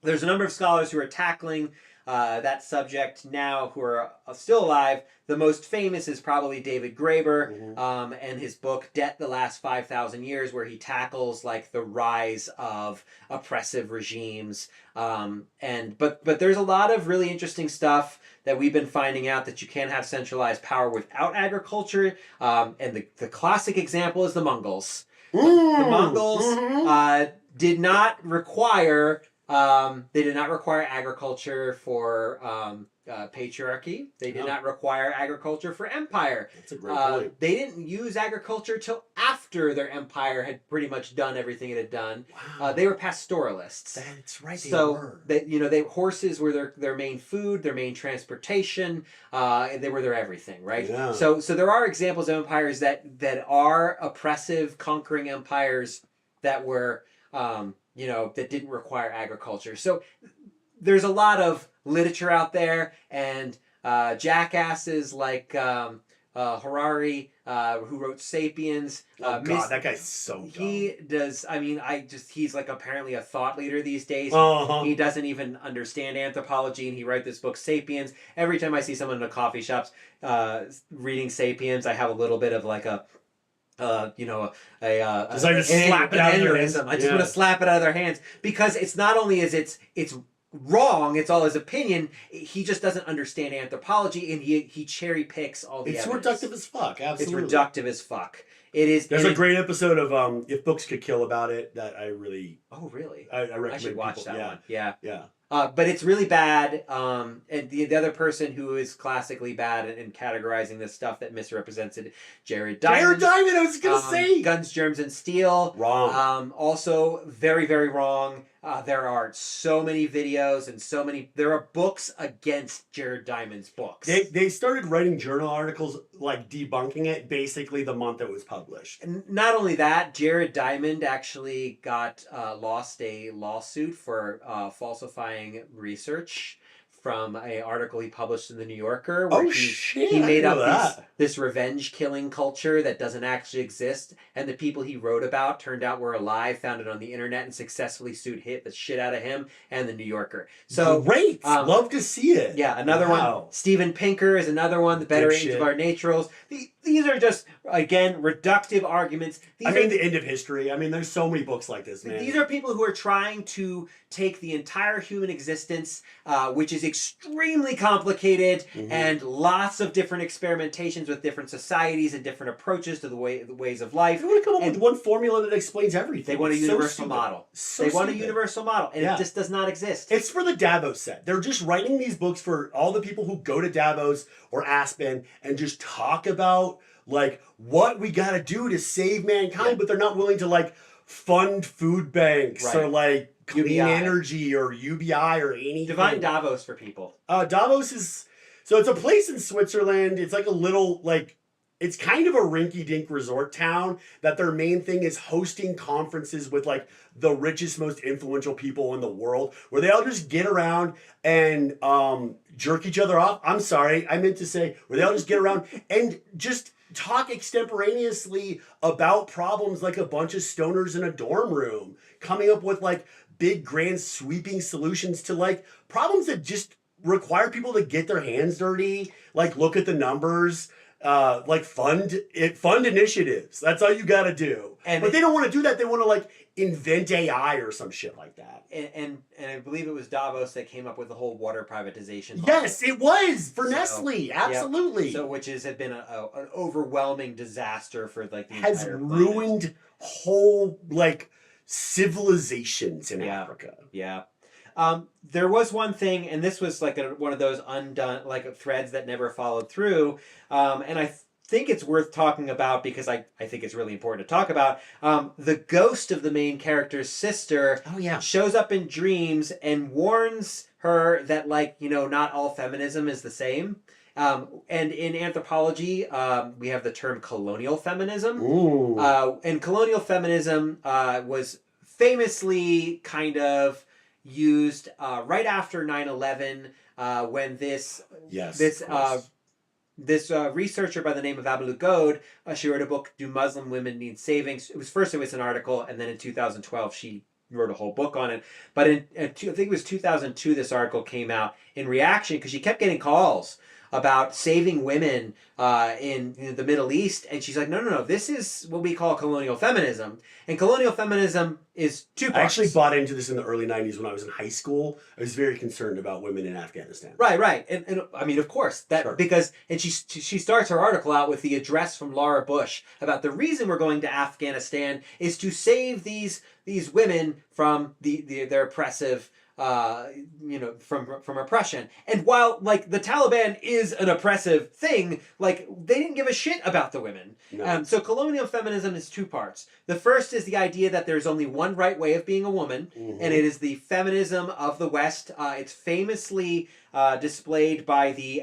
There's a number of scholars who are tackling that subject now who are still alive. The most famous is probably David Graeber, and his book Debt: The Last 5,000 Years, where he tackles like the rise of oppressive regimes. But there's a lot of really interesting stuff that we've been finding out, that you can't have centralized power without agriculture. And the classic example is the Mongols. The Mongols did not require agriculture for patriarchy. They did not require agriculture for empire. That's a great point. They didn't use agriculture till after their empire had pretty much done everything it had done. Wow. They were pastoralists. That's right. Horses were their main food, their main transportation. They were their everything, right? Yeah. So there are examples of empires that are oppressive, conquering empires that were that didn't require agriculture. So there's a lot of literature out there, and jackasses like Harari, who wrote *Sapiens*. That guy's so dumb. He does. I mean, he's like apparently a thought leader these days. He doesn't even understand anthropology, and he wrote this book *Sapiens*. Every time I see someone in a coffee shop reading *Sapiens*, I have a little bit of like a desire to slap it out of their hands. I just want to slap it out of their hands, because it's not only is it's wrong, it's all his opinion. He just doesn't understand anthropology, and he cherry picks all the evidence. It's reductive as fuck. Absolutely, it's reductive as fuck. It is. There's a great episode of If Books Could Kill about it that I really. Oh really? I recommend. I should watch that one. Yeah. Yeah. But it's really bad. And the other person who is classically bad in categorizing this stuff that misrepresents it, Jared Diamond. Jared Diamond, I was gonna say. Guns, Germs, and Steel. Wrong. Also very, very wrong. There are so many videos and there are books against Jared Diamond's books. They started writing journal articles like debunking it basically the month it was published. And not only that, Jared Diamond actually lost a lawsuit for falsifying research from an article he published in the New Yorker, where he made up this revenge killing culture that doesn't actually exist, and the people he wrote about turned out were alive, found it on the internet, and successfully sued the shit out of him and the New Yorker. So great, love to see it. Yeah, another one. Steven Pinker is another one. The Better Age of Our Naturals. These are just, again, reductive arguments. The end of history. I mean, there's so many books like this, man. These are people who are trying to take the entire human existence, which is extremely complicated, and lots of different experimentations with different societies and different approaches to the ways of life. They want to come up with one formula that explains everything. They want a universal model. They want a universal model, and it just does not exist. It's for the Davos set. They're just writing these books for all the people who go to Davos or Aspen and just talk about like what we got to do to save mankind, but they're not willing to like fund food banks or like clean energy or UBI or anything. Divine Davos for people. Davos is, so it's a place in Switzerland. It's like a little like, it's kind of a rinky-dink resort town that their main thing is hosting conferences with like the richest, most influential people in the world, where they all just get around and jerk each other off. I'm sorry, I meant to say where they all just get around and just talk extemporaneously about problems like a bunch of stoners in a dorm room, coming up with like big, grand, sweeping solutions to like problems that just require people to get their hands dirty, like look at the numbers. like fund initiatives. That's all you got to do. But they don't want to do that. They want to like invent AI or some shit like that. And I believe it was Davos that came up with the whole water privatization. Yes, it was for Nestle. Absolutely. Yeah. So which had been an overwhelming disaster for like the has entire ruined planet. Whole like civilizations in Africa. Yeah. There was one thing, and this was like one of those undone like threads that never followed through, and I think it's worth talking about because I think it's really important to talk about. The ghost of the main character's sister shows up in dreams and warns her that not all feminism is the same. And in anthropology, we have the term colonial feminism. And colonial feminism was famously kind of used right after 9/11 when this researcher by the name of Abu Lughod, she wrote a book, Do Muslim Women Need Saving? It was an article, and then in 2012 she wrote a whole book on it. But I think it was 2002 this article came out in reaction because she kept getting calls about saving women in the Middle East, and she's like, no, this is what we call colonial feminism, and colonial feminism is two parts. I actually bought into this in the early 90s when I was in high school. I was very concerned about women in Afghanistan. Right, and I mean, of course, because she starts her article out with the address from Laura Bush about the reason we're going to Afghanistan is to save these women from their oppressive from oppression. And while like the Taliban is an oppressive thing, like they didn't give a shit about the women. No. So colonial feminism is two parts. The first is the idea that there's only one right way of being a woman, and it is the feminism of the West. It's famously displayed by the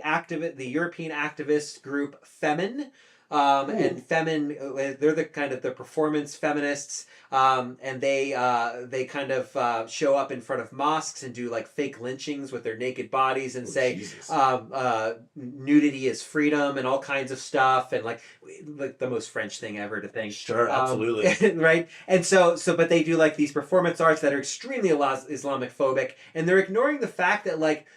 European activist group Femin. And Femin, they're the performance feminists, and they kind of show up in front of mosques and do like fake lynchings with their naked bodies and say nudity is freedom and all kinds of stuff, and like the most French thing ever to think. Sure, absolutely. Right? And so but they do like these performance arts that are extremely Islamic phobic, and they're ignoring the fact that like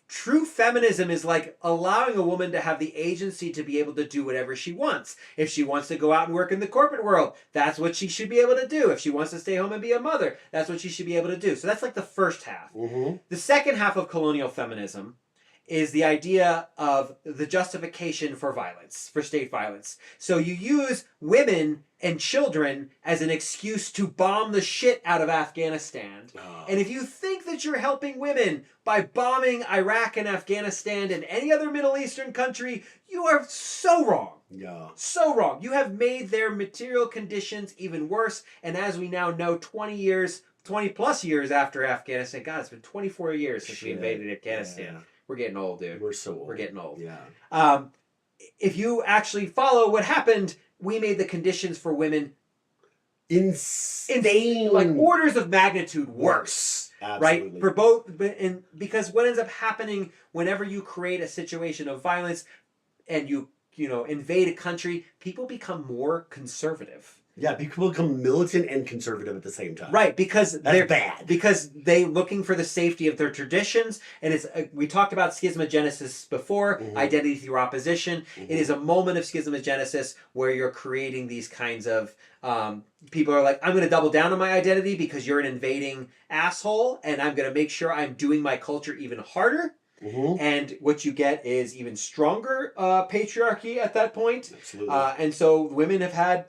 true feminism is like allowing a woman to have the agency to be able to do whatever she wants. If she wants to go out and work in the corporate world, that's what she should be able to do. If she wants to stay home and be a mother, that's what she should be able to do. So that's like the first half. The second half of colonial feminism is the idea of the justification for violence, for state violence. So you use women and children as an excuse to bomb the shit out of Afghanistan. And if you think that you're helping women by bombing Iraq and Afghanistan and any other Middle Eastern country, you are so wrong. Yeah. So wrong. You have made their material conditions even worse. And as we now know, 20 plus years after Afghanistan, God, it's been 24 years since we invaded Afghanistan. Yeah. We're getting old, dude. We're so old. We're getting old. Yeah. If you actually follow what happened, we made the conditions for women insane, like orders of magnitude worse. Absolutely. Right? For both, because what ends up happening whenever you create a situation of violence and you invade a country, people become more conservative. Yeah, people become militant and conservative at the same time. Right, because they're bad. Because they looking for the safety of their traditions, and it's we talked about schismogenesis before, identity through opposition. It is a moment of schismogenesis where you're creating these kinds of people are like, I'm going to double down on my identity because you're an invading asshole, and I'm going to make sure I'm doing my culture even harder. And what you get is even stronger patriarchy at that point. Absolutely. And so women have had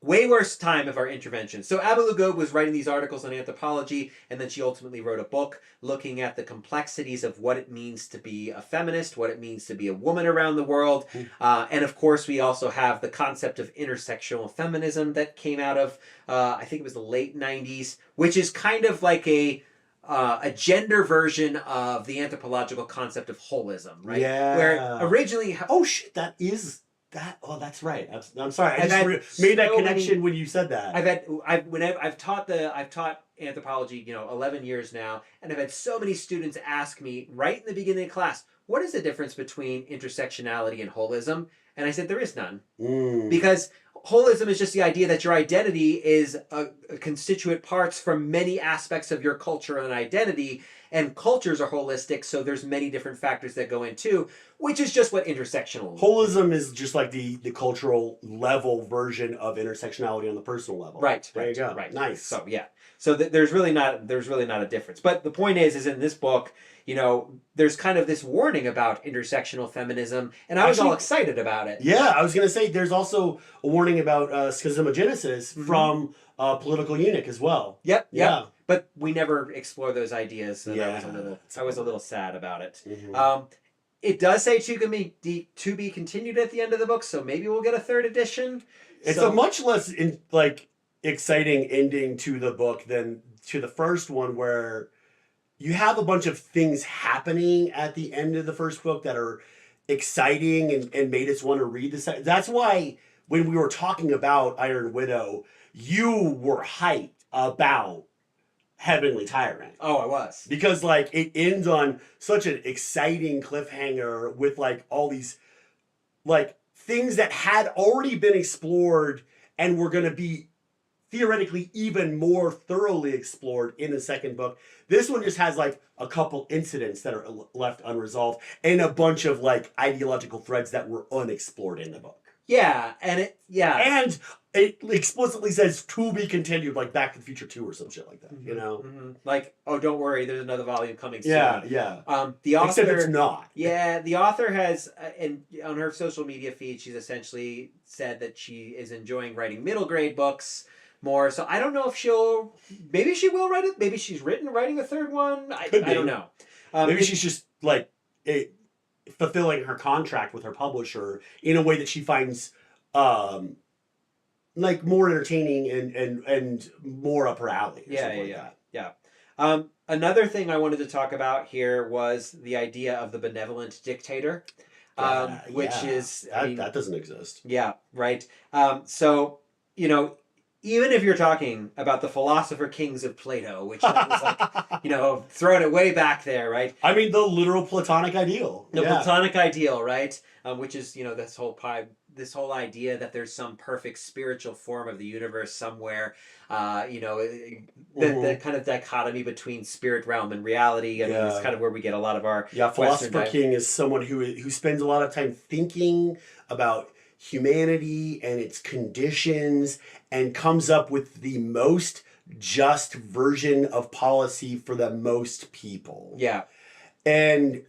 way worse time of our intervention. So Abu Lughod was writing these articles on anthropology, and then she ultimately wrote a book looking at the complexities of what it means to be a feminist, what it means to be a woman around the world. And of course, we also have the concept of intersectional feminism that came out of, I think it was the late 90s, which is kind of like a gender version of the anthropological concept of holism, right? Yeah. Where originally... Oh, shit, that is... Oh, that's right. I'm sorry. I just made that connection when you said that. I've taught anthropology, 11 years now, and I've had so many students ask me right in the beginning of class, what is the difference between intersectionality and holism? And I said, there is none. Because holism is just the idea that your identity is a constituent parts from many aspects of your culture and identity, and cultures are holistic, so there's many different factors that go into, which is just what intersectional Holism is just like the cultural level version of intersectionality on the personal level. Right. There you go. Right. Nice. So yeah. So there's really not a difference. But the point is in this book, there's kind of this warning about intersectional feminism, and I was all excited about it. Yeah, I was going to say there's also a warning about schismogenesis from political eunuch as well. Yep. Yeah. But we never explore those ideas, and I was a little sad about it. It does say to be continued at the end of the book, so maybe we'll get a third edition. It's a much less exciting ending to the book than to the first one, where you have a bunch of things happening at the end of the first book that are exciting and made us want to read this. That's why when we were talking about Iron Widow, you were hyped about Heavenly Tyrant. Oh, I was. Because it ends on such an exciting cliffhanger with all these things that had already been explored and were going to be theoretically even more thoroughly explored in the second book. This one just has a couple incidents that are left unresolved and a bunch of ideological threads that were unexplored in the book. Yeah, and it explicitly says to be continued, like Back to the Future 2 or some shit like that, oh, don't worry, there's another volume coming soon. Yeah. The author, except it's not. Yeah, the author has, on her social media feed, she's essentially said that she is enjoying writing middle grade books more. So I don't know if maybe she will write it. Maybe she's writing a third one. I don't know. Maybe she's just fulfilling her contract with her publisher in a way that she finds more entertaining and more up her alley. Yeah. Another thing I wanted to talk about here was the idea of the benevolent dictator, which is that doesn't exist. Yeah, right. So even if you're talking about the philosopher kings of Plato, which was throwing it way back there, right? I mean, the literal Platonic ideal. The Platonic ideal, right? Which is, this whole idea that there's some perfect spiritual form of the universe somewhere. The kind of dichotomy between spirit realm and reality. I mean, it's kind of where we get a lot of our philosopher king is someone who spends a lot of time thinking about humanity and its conditions and comes up with the most just version of policy for the most people. Yeah. And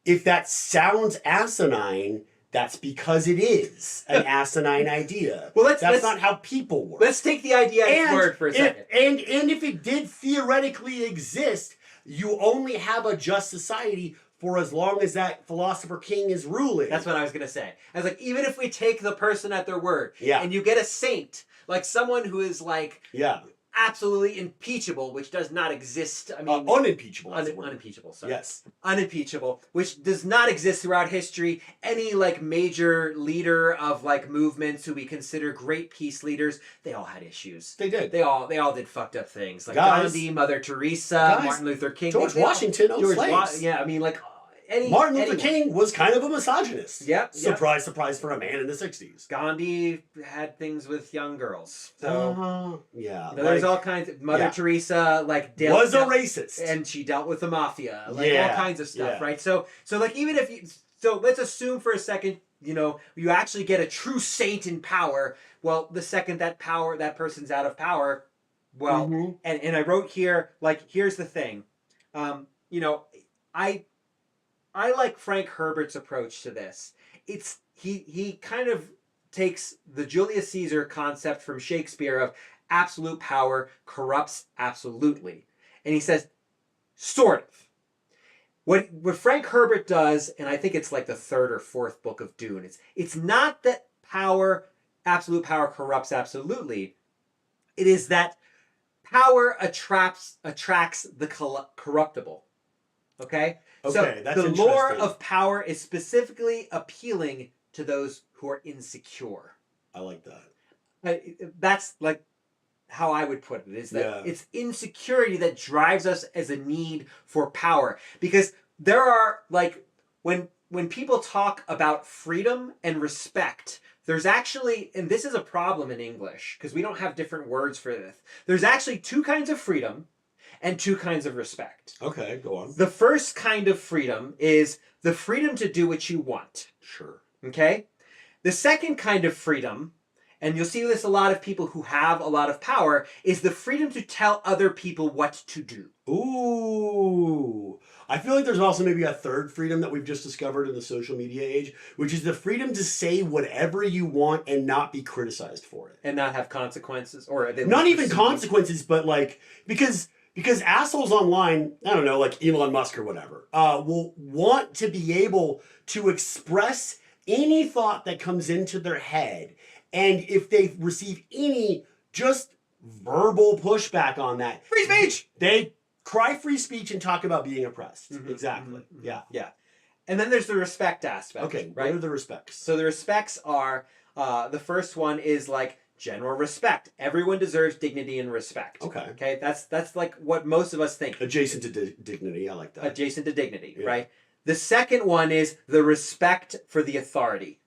if that sounds asinine, that's because it is an asinine idea. Well, that's not how people work. Let's take the idea as word for a second. And if it did theoretically exist, you only have a just society for as long as that philosopher king is ruling. That's what I was going to say. I was even if we take the person at their word, and you get a saint, someone who is absolutely impeachable, which does not exist. I mean, unimpeachable. Unimpeachable. Sorry. Yes. Unimpeachable, which does not exist throughout history. Any major leader of movements who we consider great peace leaders, they all had issues. They did. They all did fucked up things. Gandhi, Mother Teresa, Martin Luther King, George Washington owned slaves. Martin Luther King was kind of a misogynist. Yep. Surprise, surprise for a man in the 60s. Gandhi had things with young girls. So, there's all kinds of... Mother Teresa, was a racist. And she dealt with the mafia. All kinds of stuff, right? So even if you... So, let's assume for a second, you actually get a true saint in power. Well, the second that person's out of power, and I wrote here, here's the thing. I like Frank Herbert's approach to this. He kind of takes the Julius Caesar concept from Shakespeare of absolute power corrupts absolutely. And he says, sort of. What Frank Herbert does, and I think it's the third or fourth book of Dune, it's not that absolute power corrupts absolutely. It is that power attracts the corruptible. Okay? So that's the lure of power is specifically appealing to those who are insecure. I like that. That's how I would put it is that Yeah. it's insecurity that drives us as a need for power. Because there are like when people talk about freedom and respect, there's actually, and this is a problem in English because we don't have different words for this. There's actually two kinds of freedom and two kinds of respect. Okay, go on. The first kind of freedom is the freedom to do what you want. Sure. Okay? The second kind of freedom, and you'll see this a lot of people who have a lot of power, is the freedom to tell other people what to do. Ooh. I feel like there's also maybe a third freedom that we've just discovered in the social media age, which is the freedom to say whatever you want and not be criticized for it. And not have consequences, or Not even consequences, but like, because assholes online, I don't know, like Elon Musk or whatever, will want to be able to express any thought that comes into their head. And if they receive any just verbal pushback on that, free speech, they cry free speech and talk about being oppressed. Mm-hmm, exactly. Mm-hmm. Yeah. Yeah. And then there's the respect aspect. Okay. Right? What are the respects? So the respects are, the first one is like general respect. Everyone deserves dignity and respect. Okay. Okay. That's like what most of us think. Adjacent to dignity. I like that. Adjacent to dignity, Yeah. right? The second one is the respect for the authority.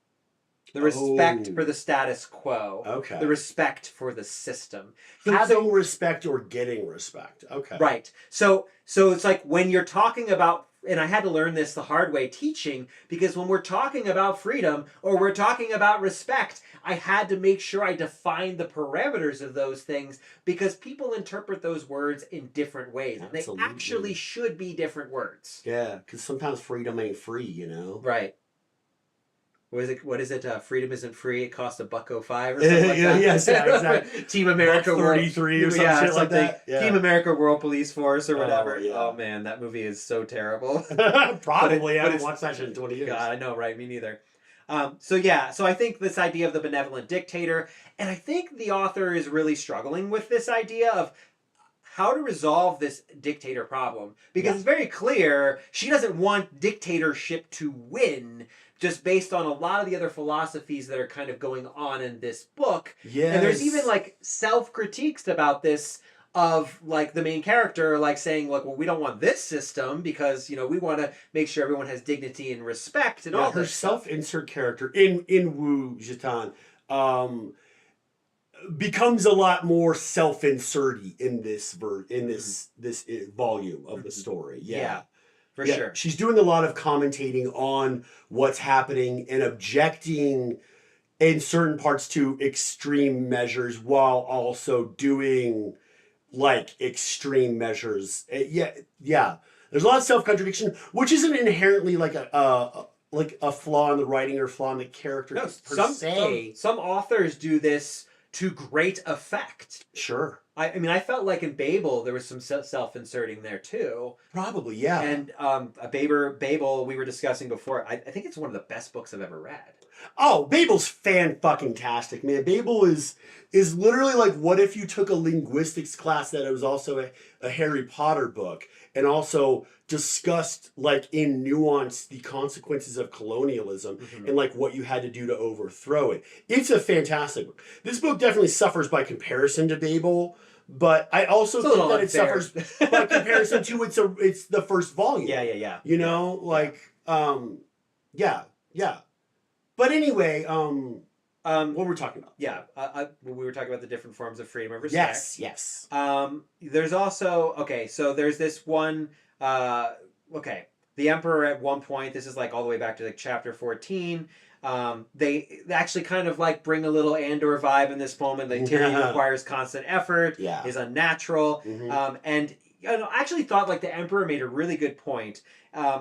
The respect for the status quo. Okay. The respect for the system. Having respect or getting respect. Okay. Right. So it's like when you're talking about, and I had to learn this the hard way teaching, because when we're talking about freedom or we're talking about respect, I had to make sure I defined the parameters of those things, because people interpret those words in different ways. And they actually should be different words. Yeah, because sometimes freedom ain't free, you know? Right. What is it? Freedom isn't free. It costs $1.05 or something like that. Yes, yeah, exactly. Team America World 33 or some shit like that. Yeah. Team America World Police Force or whatever. Oh, yeah. Oh man, that movie is so terrible. Probably. I haven't watched that shit in 20 years. God, I know, right? Me neither. So I think this idea of the benevolent dictator, and I think the author is really struggling with this idea of how to resolve this dictator problem, because it's very clear she doesn't want dictatorship to win, just based on a lot of the other philosophies that are kind of going on in this book. Yes. And there's even like self-critiques about this, of like the main character like saying, look, well, we don't want this system because, you know, we want to make sure everyone has dignity and respect and all her this self-insert character in Wu Zhitan becomes a lot more self-inserty in this this volume of the story. Yeah. For sure. She's doing a lot of commentating on what's happening and objecting in certain parts to extreme measures while also doing like extreme measures. Yeah. There's a lot of self-contradiction, which isn't inherently like a flaw in the writing or flaw in the character per se. Some authors do this to great effect. Sure. I mean, I felt like in Babel there was some self-inserting there too. Probably, yeah. And Babel we were discussing before. I think it's one of the best books I've ever read. Oh, Babel's fan-fucking-tastic, man. Babel is literally like, what if you took a linguistics class that was also a Harry Potter book and also discussed, like, in nuance the consequences of colonialism and, like, what you had to do to overthrow it. It's a fantastic book. This book definitely suffers by comparison to Babel, but I also think that it suffers by comparison to it's the first volume. Yeah. You know, like, yeah. But anyway, what were we talking about? Yeah, we were talking about the different forms of freedom of respect. Yes. There's also, so there's this one, the Emperor at one point, this is like all the way back to like chapter 14, they actually kind of like bring a little Andor vibe in this moment. Like tyranny requires constant effort, is unnatural, and I actually thought like the Emperor made a really good point.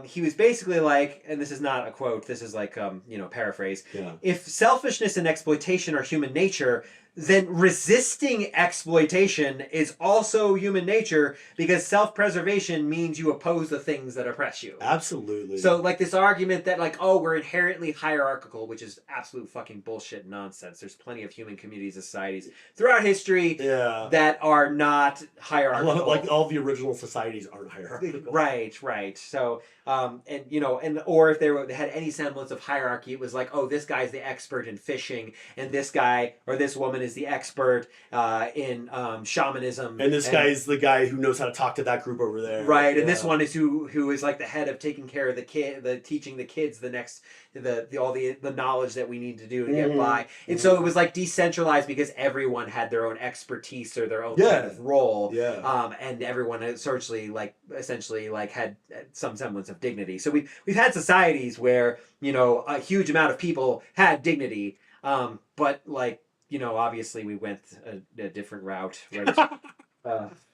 He was basically like, and this is not a quote, this is like, paraphrase. Yeah. If selfishness and exploitation are human nature, then resisting exploitation is also human nature, because self-preservation means you oppose the things that oppress you. Absolutely. So like this argument that like, oh, we're inherently hierarchical, which is absolute fucking bullshit nonsense. There's plenty of human communities and societies throughout history that are not hierarchical. Like all the original societies aren't hierarchical. Right. So, or if they had any semblance of hierarchy, it was like, oh, this guy's the expert in fishing, and this guy or this woman is is the expert in shamanism, And this guy is the guy who knows how to talk to that group over there. Right, and this one is who is like the head of taking care of the kid, teaching the kids all the knowledge that we need to do to get by. And so it was like decentralized because everyone had their own expertise or their own kind of role. Yeah. And everyone essentially had some semblance of dignity. So we've had societies where, you know, a huge amount of people had dignity, but like, you know, obviously we went a different route, right?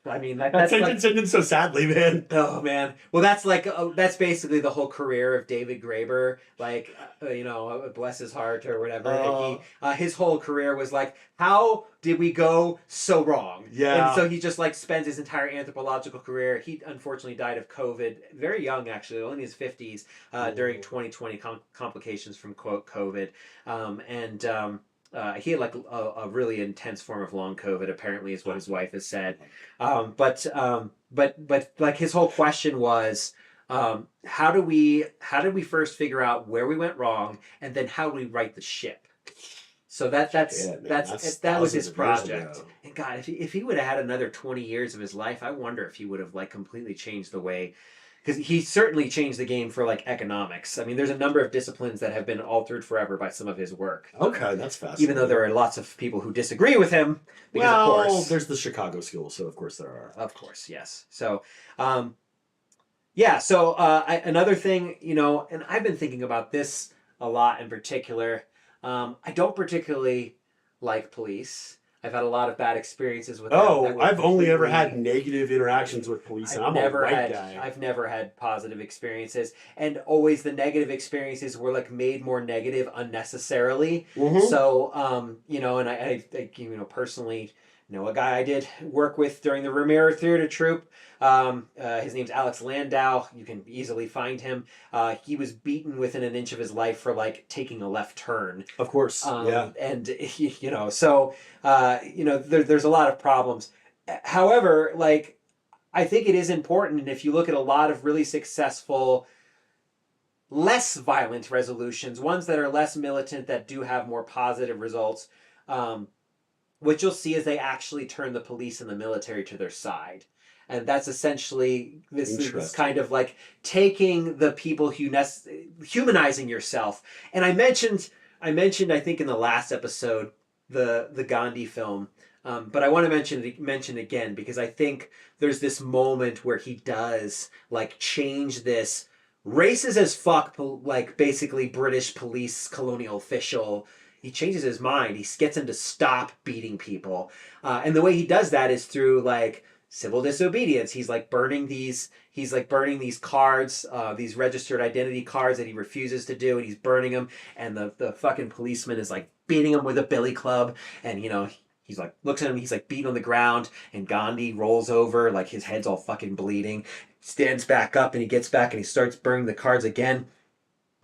I mean, that's like, ended so sadly, man. Oh man, well that's basically the whole career of David Graeber. Like, you know, bless his heart or whatever. His whole career was like, how did we go so wrong? Yeah. And so he just like spends his entire anthropological career. He unfortunately died of COVID, very young actually, only in his 50s, during 2020 complications from COVID, he had like a really intense form of long COVID, apparently, is what his wife has said. But like his whole question was, how do we first figure out where we went wrong, and then how do we right the ship? So that was his project. And God, if he would have had another 20 years of his life, I wonder if he would have like completely changed the way. Because he certainly changed the game for like economics. I mean, there's a number of disciplines that have been altered forever by some of his work. Okay, that's fascinating. Even though there are lots of people who disagree with him, because of course there's the Chicago School, so of course there are. Of course, yes. So, another thing, you know, and I've been thinking about this a lot in particular. I don't particularly like police. I've had a lot of bad experiences with them. Oh, I've only ever had negative interactions with police, and I'm a white guy. I've never had positive experiences, and always the negative experiences were like made more negative unnecessarily. So, you know, and I you know, personally know a guy I did work with during the Romero Theater Troupe. His name's Alex Landau. You can easily find him. He was beaten within an inch of his life for like taking a left turn. Of course, yeah. And you know, so you know, there's a lot of problems. However, like I think it is important, and if you look at a lot of really successful, less violent resolutions, ones that are less militant, that do have more positive results, what you'll see is they actually turn the police and the military to their side. And that's essentially this kind of like taking the people, humanizing yourself. And I mentioned, I think in the last episode, the Gandhi film, but I want to mention again, because I think there's this moment where he does like change this racist as fuck, like basically British police colonial official. He changes his mind. He gets him to stop beating people. And the way he does that is through like civil disobedience. He's burning these cards, these registered identity cards that he refuses to do, and he's burning them. And the fucking policeman is like beating him with a billy club. And you know, he's like, looks at him, he's like beating on the ground, and Gandhi rolls over, like his head's all fucking bleeding, stands back up, and he gets back and he starts burning the cards again.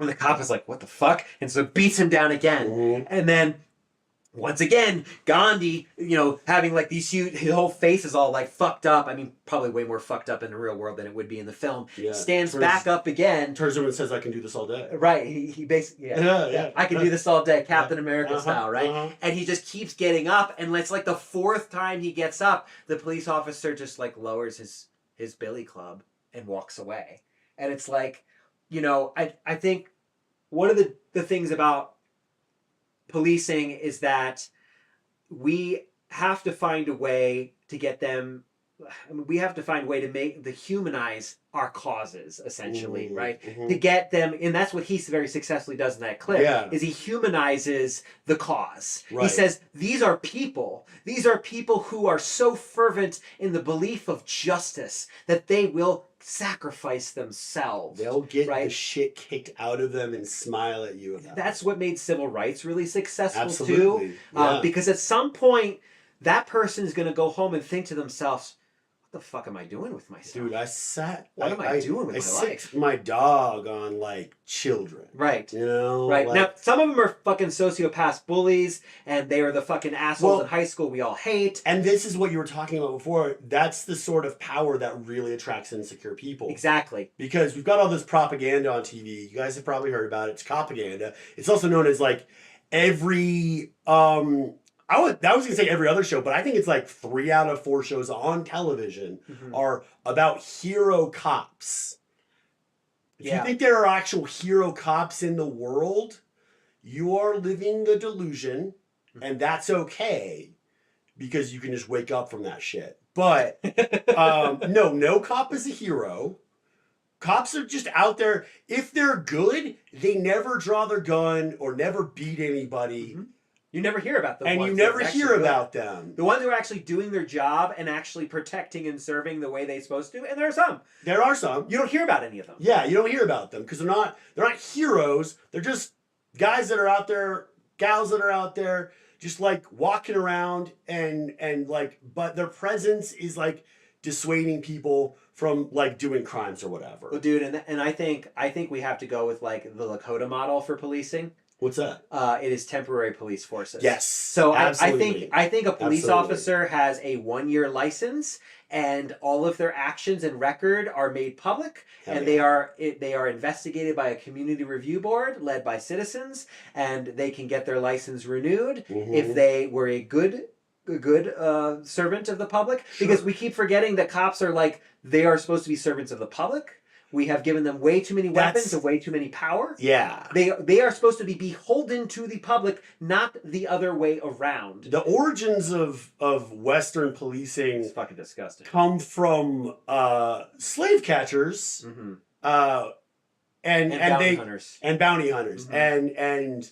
And the cop is like, what the fuck? And so beats him down again. And then once again, Gandhi, you know, having like these huge, his whole face is all like fucked up. I mean, probably way more fucked up in the real world than it would be in the film. Yeah. Stands back up again. Turns around and says, I can do this all day. Right. He basically, I can do this all day, Captain America style, right? And he just keeps getting up. And it's like the fourth time he gets up, the police officer just like lowers his billy club and walks away. And it's like, you know, I think one of the things about policing is that we have to find a way to get them, I mean, we have to find a way to humanize our causes, essentially, right? To get them, and that's what he very successfully does in that clip, is he humanizes the cause. Right. He says, these are people who are so fervent in the belief of justice that they will sacrifice themselves. They'll get the shit kicked out of them and smile at you about That's what made civil rights really successful. Absolutely. Too. Because at some point, that person is going to go home and think to themselves, what the fuck am I doing with myself? Dude, what am I doing with my life? My dog on like children. Right. You know? Right. Like, now, some of them are fucking sociopath bullies, and they are the fucking assholes in high school we all hate. And this is what you were talking about before. That's the sort of power that really attracts insecure people. Exactly. Because we've got all this propaganda on TV. You guys have probably heard about it. It's propaganda. It's also known as like every I was gonna say every other show, but I think it's like 3 out of 4 shows on television are about hero cops. If you think there are actual hero cops in the world, you are living the delusion, and that's okay because you can just wake up from that shit. But no cop is a hero. Cops are just out there. If they're good, they never draw their gun or never beat anybody. You never hear about them. And you never hear about them. The ones who are actually doing their job and actually protecting and serving the way they're supposed to. And there are some. There are some. You don't hear about any of them. Yeah, you don't hear about them because they're not heroes. They're just guys that are out there, gals that are out there, just like walking around and like, but their presence is like dissuading people from like doing crimes or whatever. Well, dude, and I think we have to go with like the Lakota model for policing. What's that? It is temporary police forces. Yes. So I think a police officer has a 1-year license, and all of their actions and record are made public, and they are investigated by a community review board led by citizens, and they can get their license renewed if they were a good servant of the public. Because we keep forgetting that cops are like, they are supposed to be servants of the public. We have given them way too many weapons and way too many power. Yeah. They are supposed to be beholden to the public, not the other way around. The origins of Western policing It's fucking disgusting. come from slave catchers and bounty hunters. And bounty hunters. And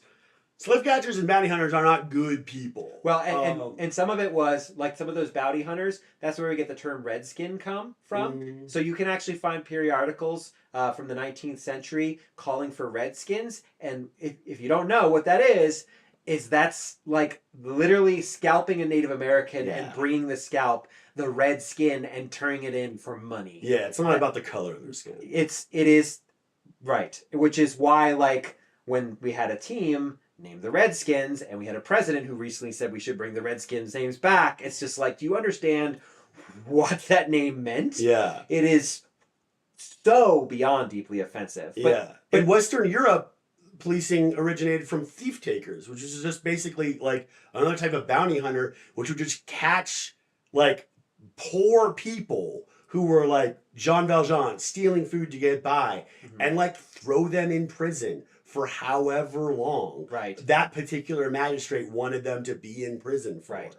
slave catchers and bounty hunters are not good people. Well, and some of it was, like some of those bounty hunters, that's where we get the term redskin come from. So you can actually find periodicals from the 19th century calling for redskins. And if you don't know what that is that's like literally scalping a Native American and bringing the scalp, the red skin, and turning it in for money. Yeah, it's not about the color of their skin. It is, right. Which is why, like, when we had a team named the Redskins, and we had a president who recently said we should bring the Redskins names back. It's just like, do you understand what that name meant? Yeah. It is so beyond deeply offensive. But in Western Europe, policing originated from thief takers, which is just basically like another type of bounty hunter, which would just catch like poor people who were like Jean Valjean stealing food to get by and like throw them in prison for however long that particular magistrate wanted them to be in prison for.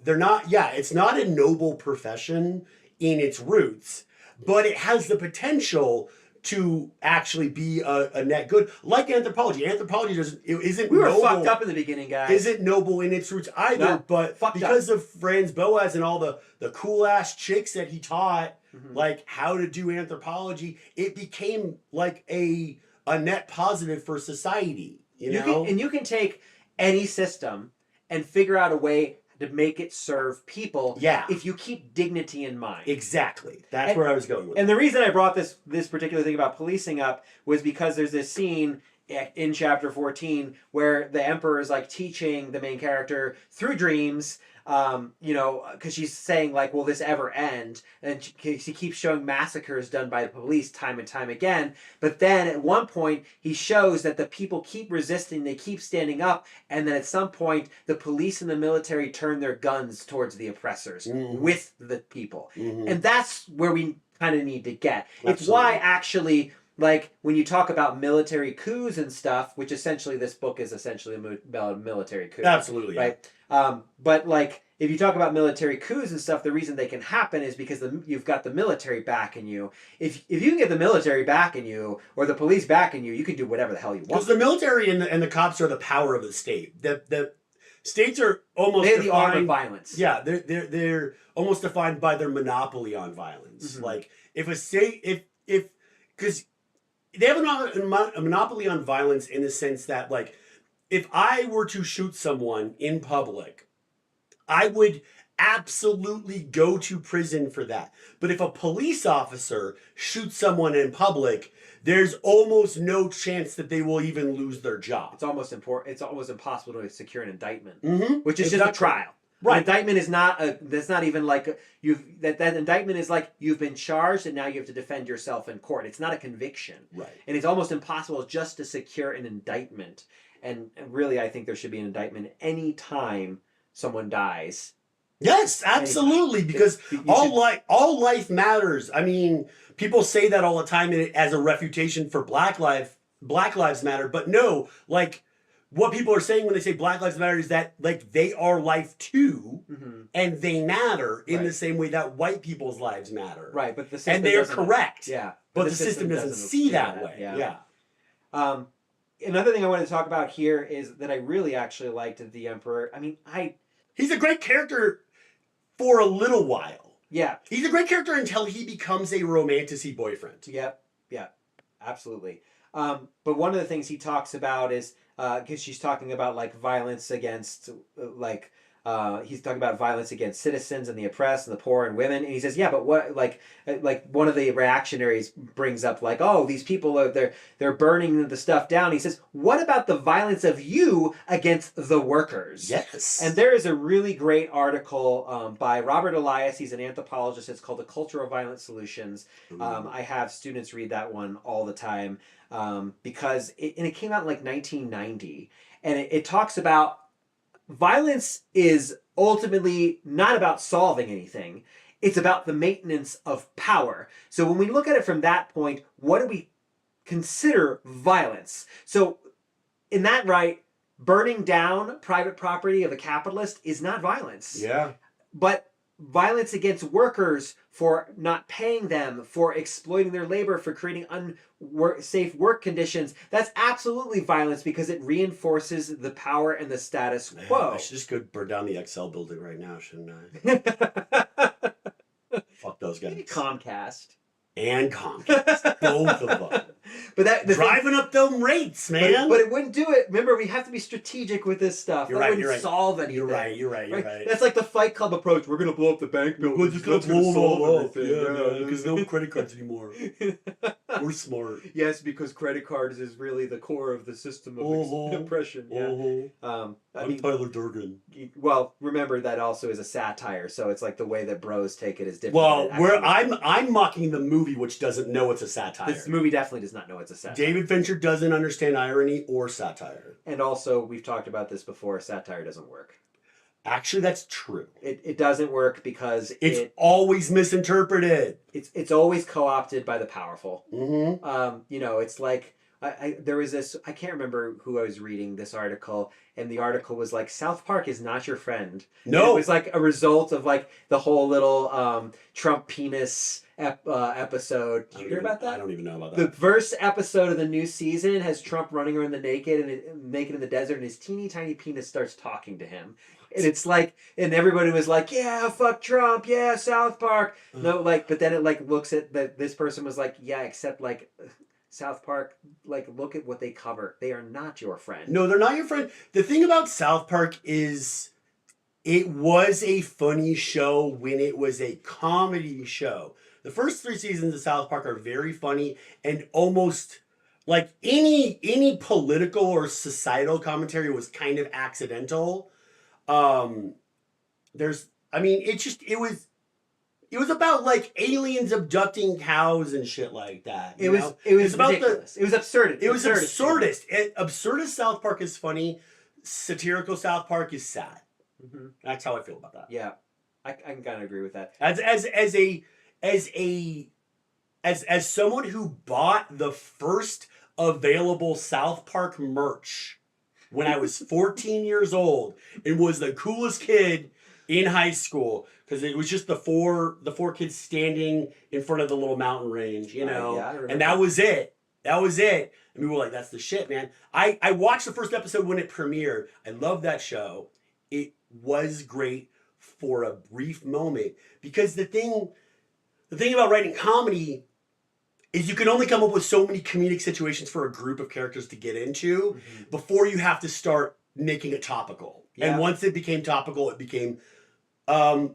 They're not, it's not a noble profession in its roots, but it has the potential to actually be a net good, like anthropology. Anthropology isn't we were noble, fucked up in the beginning, guys. Isn't noble in its roots either, but because of Franz Boas and all the cool ass chicks that he taught, like how to do anthropology, it became like a net positive for society. You know? You can take any system and figure out a way to make it serve people if you keep dignity in mind. Exactly. That's where I was going with it. And the reason I brought this particular thing about policing up was because there's this scene in chapter 14 where the emperor is like teaching the main character through dreams, because she's saying like, will this ever end? And she keeps showing massacres done by the police time and time again. But then at one point he shows that the people keep resisting, they keep standing up, and then at some point the police and the military turn their guns towards the oppressors with the people. And that's where we kind of need to get. Absolutely. It's why actually, like, when you talk about military coups and stuff, which essentially this book is essentially about a military coup. Absolutely. Right? But, like, if you talk about military coups and stuff, the reason they can happen is because you've got the military backing you. If you can get the military backing you, or the police backing you, you can do whatever the hell you want. Because the military and the cops are the power of the state. The states are almost they're the arm of violence. Yeah, they're almost defined by their monopoly on violence. Like, if a state, because they have a monopoly on violence in the sense that, like, if I were to shoot someone in public, I would absolutely go to prison for that. But if a police officer shoots someone in public, there's almost no chance that they will even lose their job. It's almost impossible to secure an indictment, which is Exactly. just a trial. Right. An indictment is that's not even like that indictment is like you've been charged and now you have to defend yourself in court. It's not a conviction. Right. And it's almost impossible just to secure an indictment. And really, I think there should be an indictment any time someone dies. Yes, absolutely, because all life matters. I mean, people say that all the time as a refutation for Black Lives Matter, but no, like what people are saying when they say Black Lives Matter is that like they are life too, and they matter in the same way that white people's lives matter. Right, but the system and they're correct. Yeah, but the system doesn't see that way. Yeah. Another thing I wanted to talk about here is that I really actually liked the Emperor. I mean, he's a great character for a little while. Yeah. He's a great character until he becomes a romantasy boyfriend. Yep. Yeah. Absolutely. But one of the things he talks about is because she's talking about like violence against he's talking about violence against citizens and the oppressed and the poor and women, and he says, yeah, but what like one of the reactionaries brings up like, oh, these people are they're burning the stuff down. He says, what about the violence of you against the workers? Yes. And there is a really great article by Robert Elias. He's an anthropologist. It's called The Culture of Violent Solutions. I have students read that one all the time because it came out in like 1990, and it talks about violence is ultimately not about solving anything. It's about the maintenance of power. So when we look at it from that point, what do we consider violence? So in that right, burning down private property of a capitalist is not violence. Yeah. But violence against workers for not paying them, for exploiting their labor, for creating unsafe work conditions, that's absolutely violence because it reinforces the power and the status quo. I should just go burn down the XL building right now, shouldn't I? Fuck those guys. Comcast. And Comcast. Both of them. But driving up them rates, man. But it wouldn't do it. Remember, we have to be strategic with this stuff. You're that right, wouldn't you're right. solve anything. You're right. That's like the Fight Club approach. We're going to blow up the bank building. We're just going to blow it all up. Yeah, because no credit cards anymore. We're smart. Yes, because credit cards is really the core of the system of oppression. Yeah. I'm Tyler Durden. Well, remember that also is a satire, so it's like the way that bros take it is different. Well, I'm mocking the movie, which doesn't know it's a satire. This movie definitely does not know it's a satire. David Fincher doesn't understand irony or satire. And also, we've talked about this before, satire doesn't work. Actually, that's true. It doesn't work because it's always misinterpreted. It's always co-opted by the powerful. Mm-hmm. It's like there was this, I can't remember who I was reading this article, and the article was like, South Park is not your friend. No. And it was like a result of like the whole little Trump penis episode. Did you hear about that? I don't even know about that. The first episode of the new season has Trump running around naked in the desert, and his teeny tiny penis starts talking to him. And it's like, and everybody was like, yeah, fuck Trump, yeah, South Park. No, like, but then it like looks at this person was like, yeah, except like South Park, like, look at what they cover. They are not your friend. No, they're not your friend. The thing about South Park is it was a funny show when it was a comedy show. The first 3 seasons of South Park are very funny, and almost like any political or societal commentary was kind of accidental. It was about like aliens abducting cows and shit like that. It was ridiculous. It was absurd. It was absurdist. Absurdist South Park is funny. Satirical South Park is sad. Mm-hmm. That's how I feel about that. Yeah, I can kind of agree with that. As someone who bought the first available South Park merch when I was 14 years old and was the coolest kid in high school, because it was just the four kids standing in front of the little mountain range, and that was it. That was it. And we were like, that's the shit, man. I watched the first episode when it premiered. I loved that show. It was great for a brief moment, because the thing about writing comedy is you can only come up with so many comedic situations for a group of characters to get into before you have to start making it topical. Yeah. And once it became topical, it became a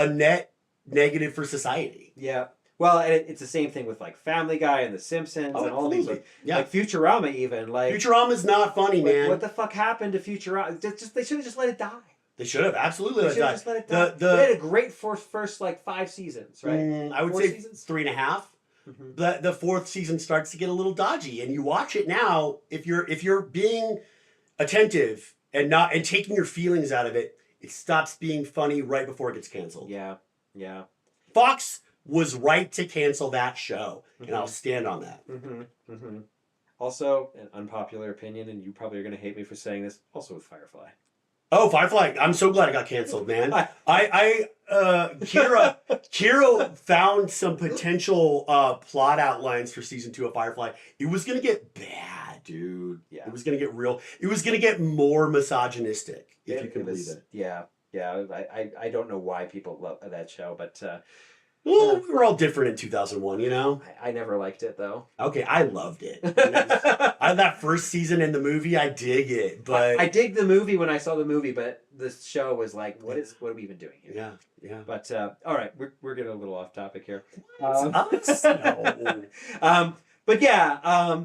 net negative for society. Yeah. Well, and it's the same thing with like Family Guy and The Simpsons and all these. Like Futurama even. Like Futurama's not funny, man. What the fuck happened to Futurama? They should have just let it die. They should have absolutely let it die. They had a great first like 5 seasons, right? I would say 3.5. Mm-hmm. The 4th season starts to get a little dodgy, and you watch it now. If you're being attentive and taking your feelings out of it, it stops being funny right before it gets canceled. Yeah. Yeah. Fox was right to cancel that show, and I'll stand on that. Also, an unpopular opinion, and you probably are going to hate me for saying this, also with Firefly. Oh, Firefly! I'm so glad it got canceled, man. Kira found some potential plot outlines for season 2 of Firefly. It was gonna get bad, dude. Yeah. It was gonna get real. It was gonna get more misogynistic, if you can believe it. Yeah. I don't know why people love that show, but well, we were all different in 2001, you know? I never liked it, though. Okay, I loved it. That first season in the movie, I dig it, but... I dig the movie when I saw the movie, but this show was like, what are we even doing here? Yeah. But, all right, we're getting a little off topic here. No. But yeah,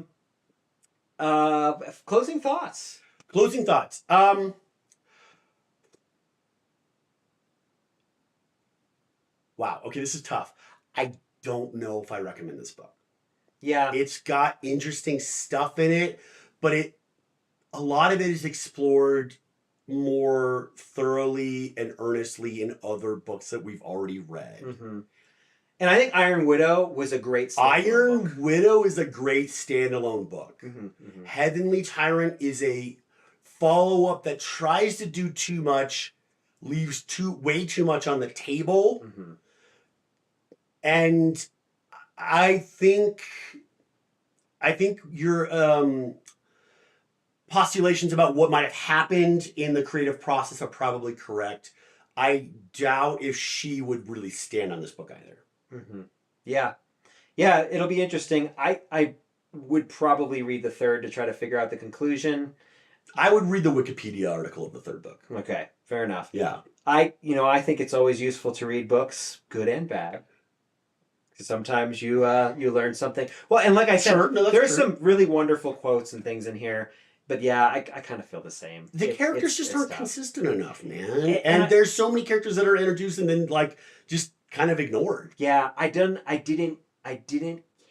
closing thoughts. Closing thoughts. Wow. Okay, this is tough. I don't know if I recommend this book. Yeah. It's got interesting stuff in it, but a lot of it is explored more thoroughly and earnestly in other books that we've already read. And I think Iron Widow was a great standalone Widow is a great standalone book. Heavenly Tyrant is a follow-up that tries to do too much, leaves way too much on the table. And I think your postulations about what might have happened in the creative process are probably correct. I doubt if she would really stand on this book either. Yeah, it'll be interesting. I would probably read the third to try to figure out the conclusion. I would read the Wikipedia article of the third book. Okay, fair enough. Yeah. I think it's always useful to read books, good and bad. Sometimes you learn something. Well, and like I said, there's some really wonderful quotes and things in here. But yeah, I kind of feel the same. The characters just aren't consistent enough, man. And there's so many characters that are introduced and then like just kind of ignored. Yeah, I didn't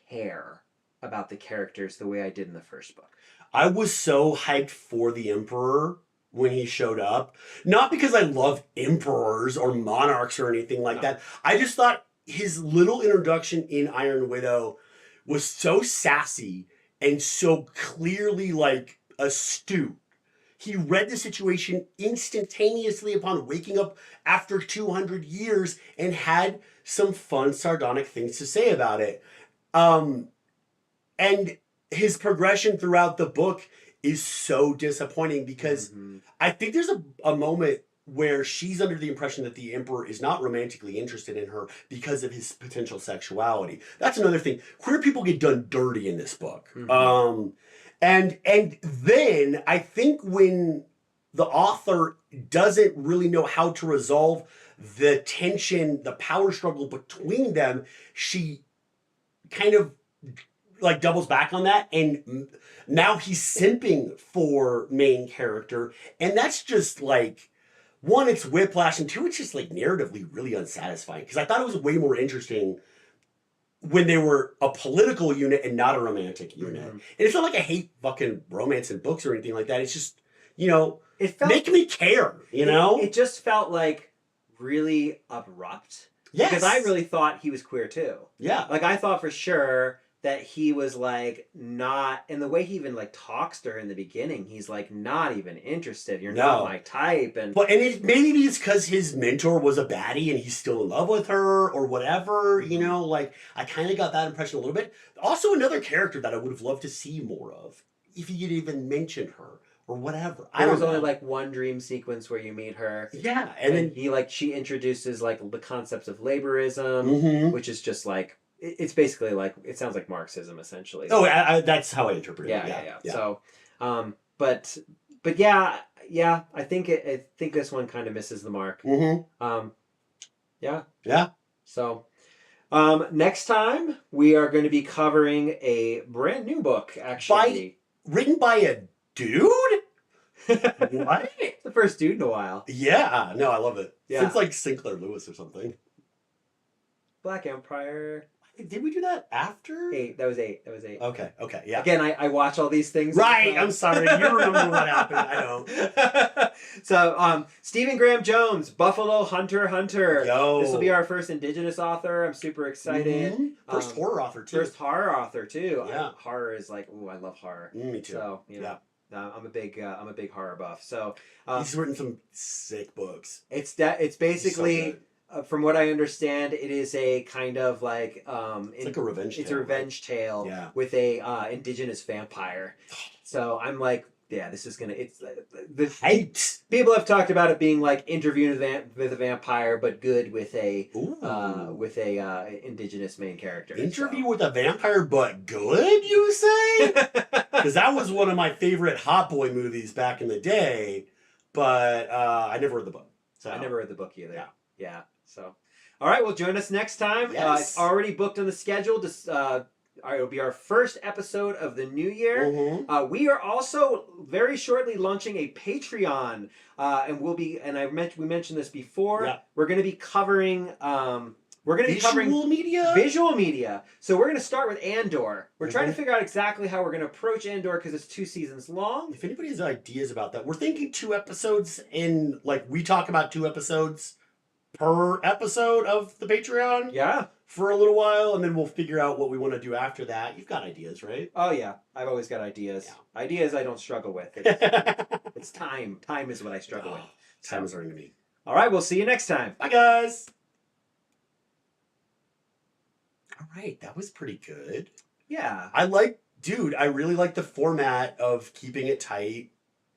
care about the characters the way I did in the first book. I was so hyped for the Emperor when he showed up. Not because I love emperors or monarchs or anything like that. I just thought his little introduction in Iron Widow was so sassy and so clearly like astute. He read the situation instantaneously upon waking up after 200 years and had some fun, sardonic things to say about it. And his progression throughout the book is so disappointing because I think there's a moment where she's under the impression that the Emperor is not romantically interested in her because of his potential sexuality. That's another thing. Queer people get done dirty in this book. And then I think when the author doesn't really know how to resolve the tension, the power struggle between them, she kind of like doubles back on that, and now he's simping for main character, and that's just like, one, it's whiplash, and two, it's just like narratively really unsatisfying, because I thought it was way more interesting when they were a political unit and not a romantic unit. And it's not like I hate fucking romance in books or anything like that. It's just, you know, make me care, you know? It just felt like really abrupt. Yes. Because I really thought he was queer too. Yeah. Like I thought for sure that he was like not, and the way he even like talks to her in the beginning, he's like not even interested. You're not my type. And maybe it's because his mentor was a baddie and he's still in love with her or whatever, you know, like I kind of got that impression a little bit. Also another character that I would have loved to see more of, if you could even mention her or whatever. There was only like one dream sequence where you meet her. Yeah. And then she introduces like the concepts of laborism, which is just like, it's basically like, it sounds like Marxism essentially. Oh, that's how I interpret it. Yeah. So, but yeah, I think this one kind of misses the mark. Yeah. So, next time we are going to be covering a brand new book, actually. Written by a dude? What? It's the first dude in a while. Yeah. No, I love it. Yeah. Since like Sinclair Lewis or something. Black Empire. Did we do that after? 8. That was 8. That was 8. Okay, yeah. Again, I watch all these things. Right, I'm sorry. You remember what happened. I don't. So, Stephen Graham Jones, Buffalo Hunter. Yo. This will be our first Indigenous author. I'm super excited. Mm-hmm. First horror author, too. First horror author, too. Yeah. Horror is like, ooh, I love horror. Me too. So, yeah. I'm a big horror buff. So he's written some sick books. It's basically from what I understand, it is a kind of like it's like a revenge. It's a revenge tale with a indigenous vampire. So I'm like, yeah, this is gonna. It's the hate. People have talked about it being like Interview with a Vampire, but good with a indigenous main character. Interview with a Vampire, but good, you say? Because that was one of my favorite Hot Boy movies back in the day, but I never read the book. So I never read the book either. Yeah. So, all right, well, join us next time. Yes. It's already booked on the schedule. It'll be our first episode of the new year. Mm-hmm. We are also very shortly launching a Patreon, and we mentioned this before. Yeah. We're going to be covering. Visual media. Visual media. So we're going to start with Andor. We're trying to figure out exactly how we're going to approach Andor because it's 2 seasons long. If anybody has ideas about that, we're thinking 2 episodes in. Like we talk about 2 episodes per episode of the Patreon. Yeah. For a little while, and then we'll figure out what we want to do after that. You've got ideas, right? Oh, yeah. I've always got ideas. Yeah. Ideas I don't struggle with. It's time. Time is what I struggle with. Time is running to me. All right. We'll see you next time. Bye, guys. All right. That was pretty good. Yeah. I really like the format of keeping it tight.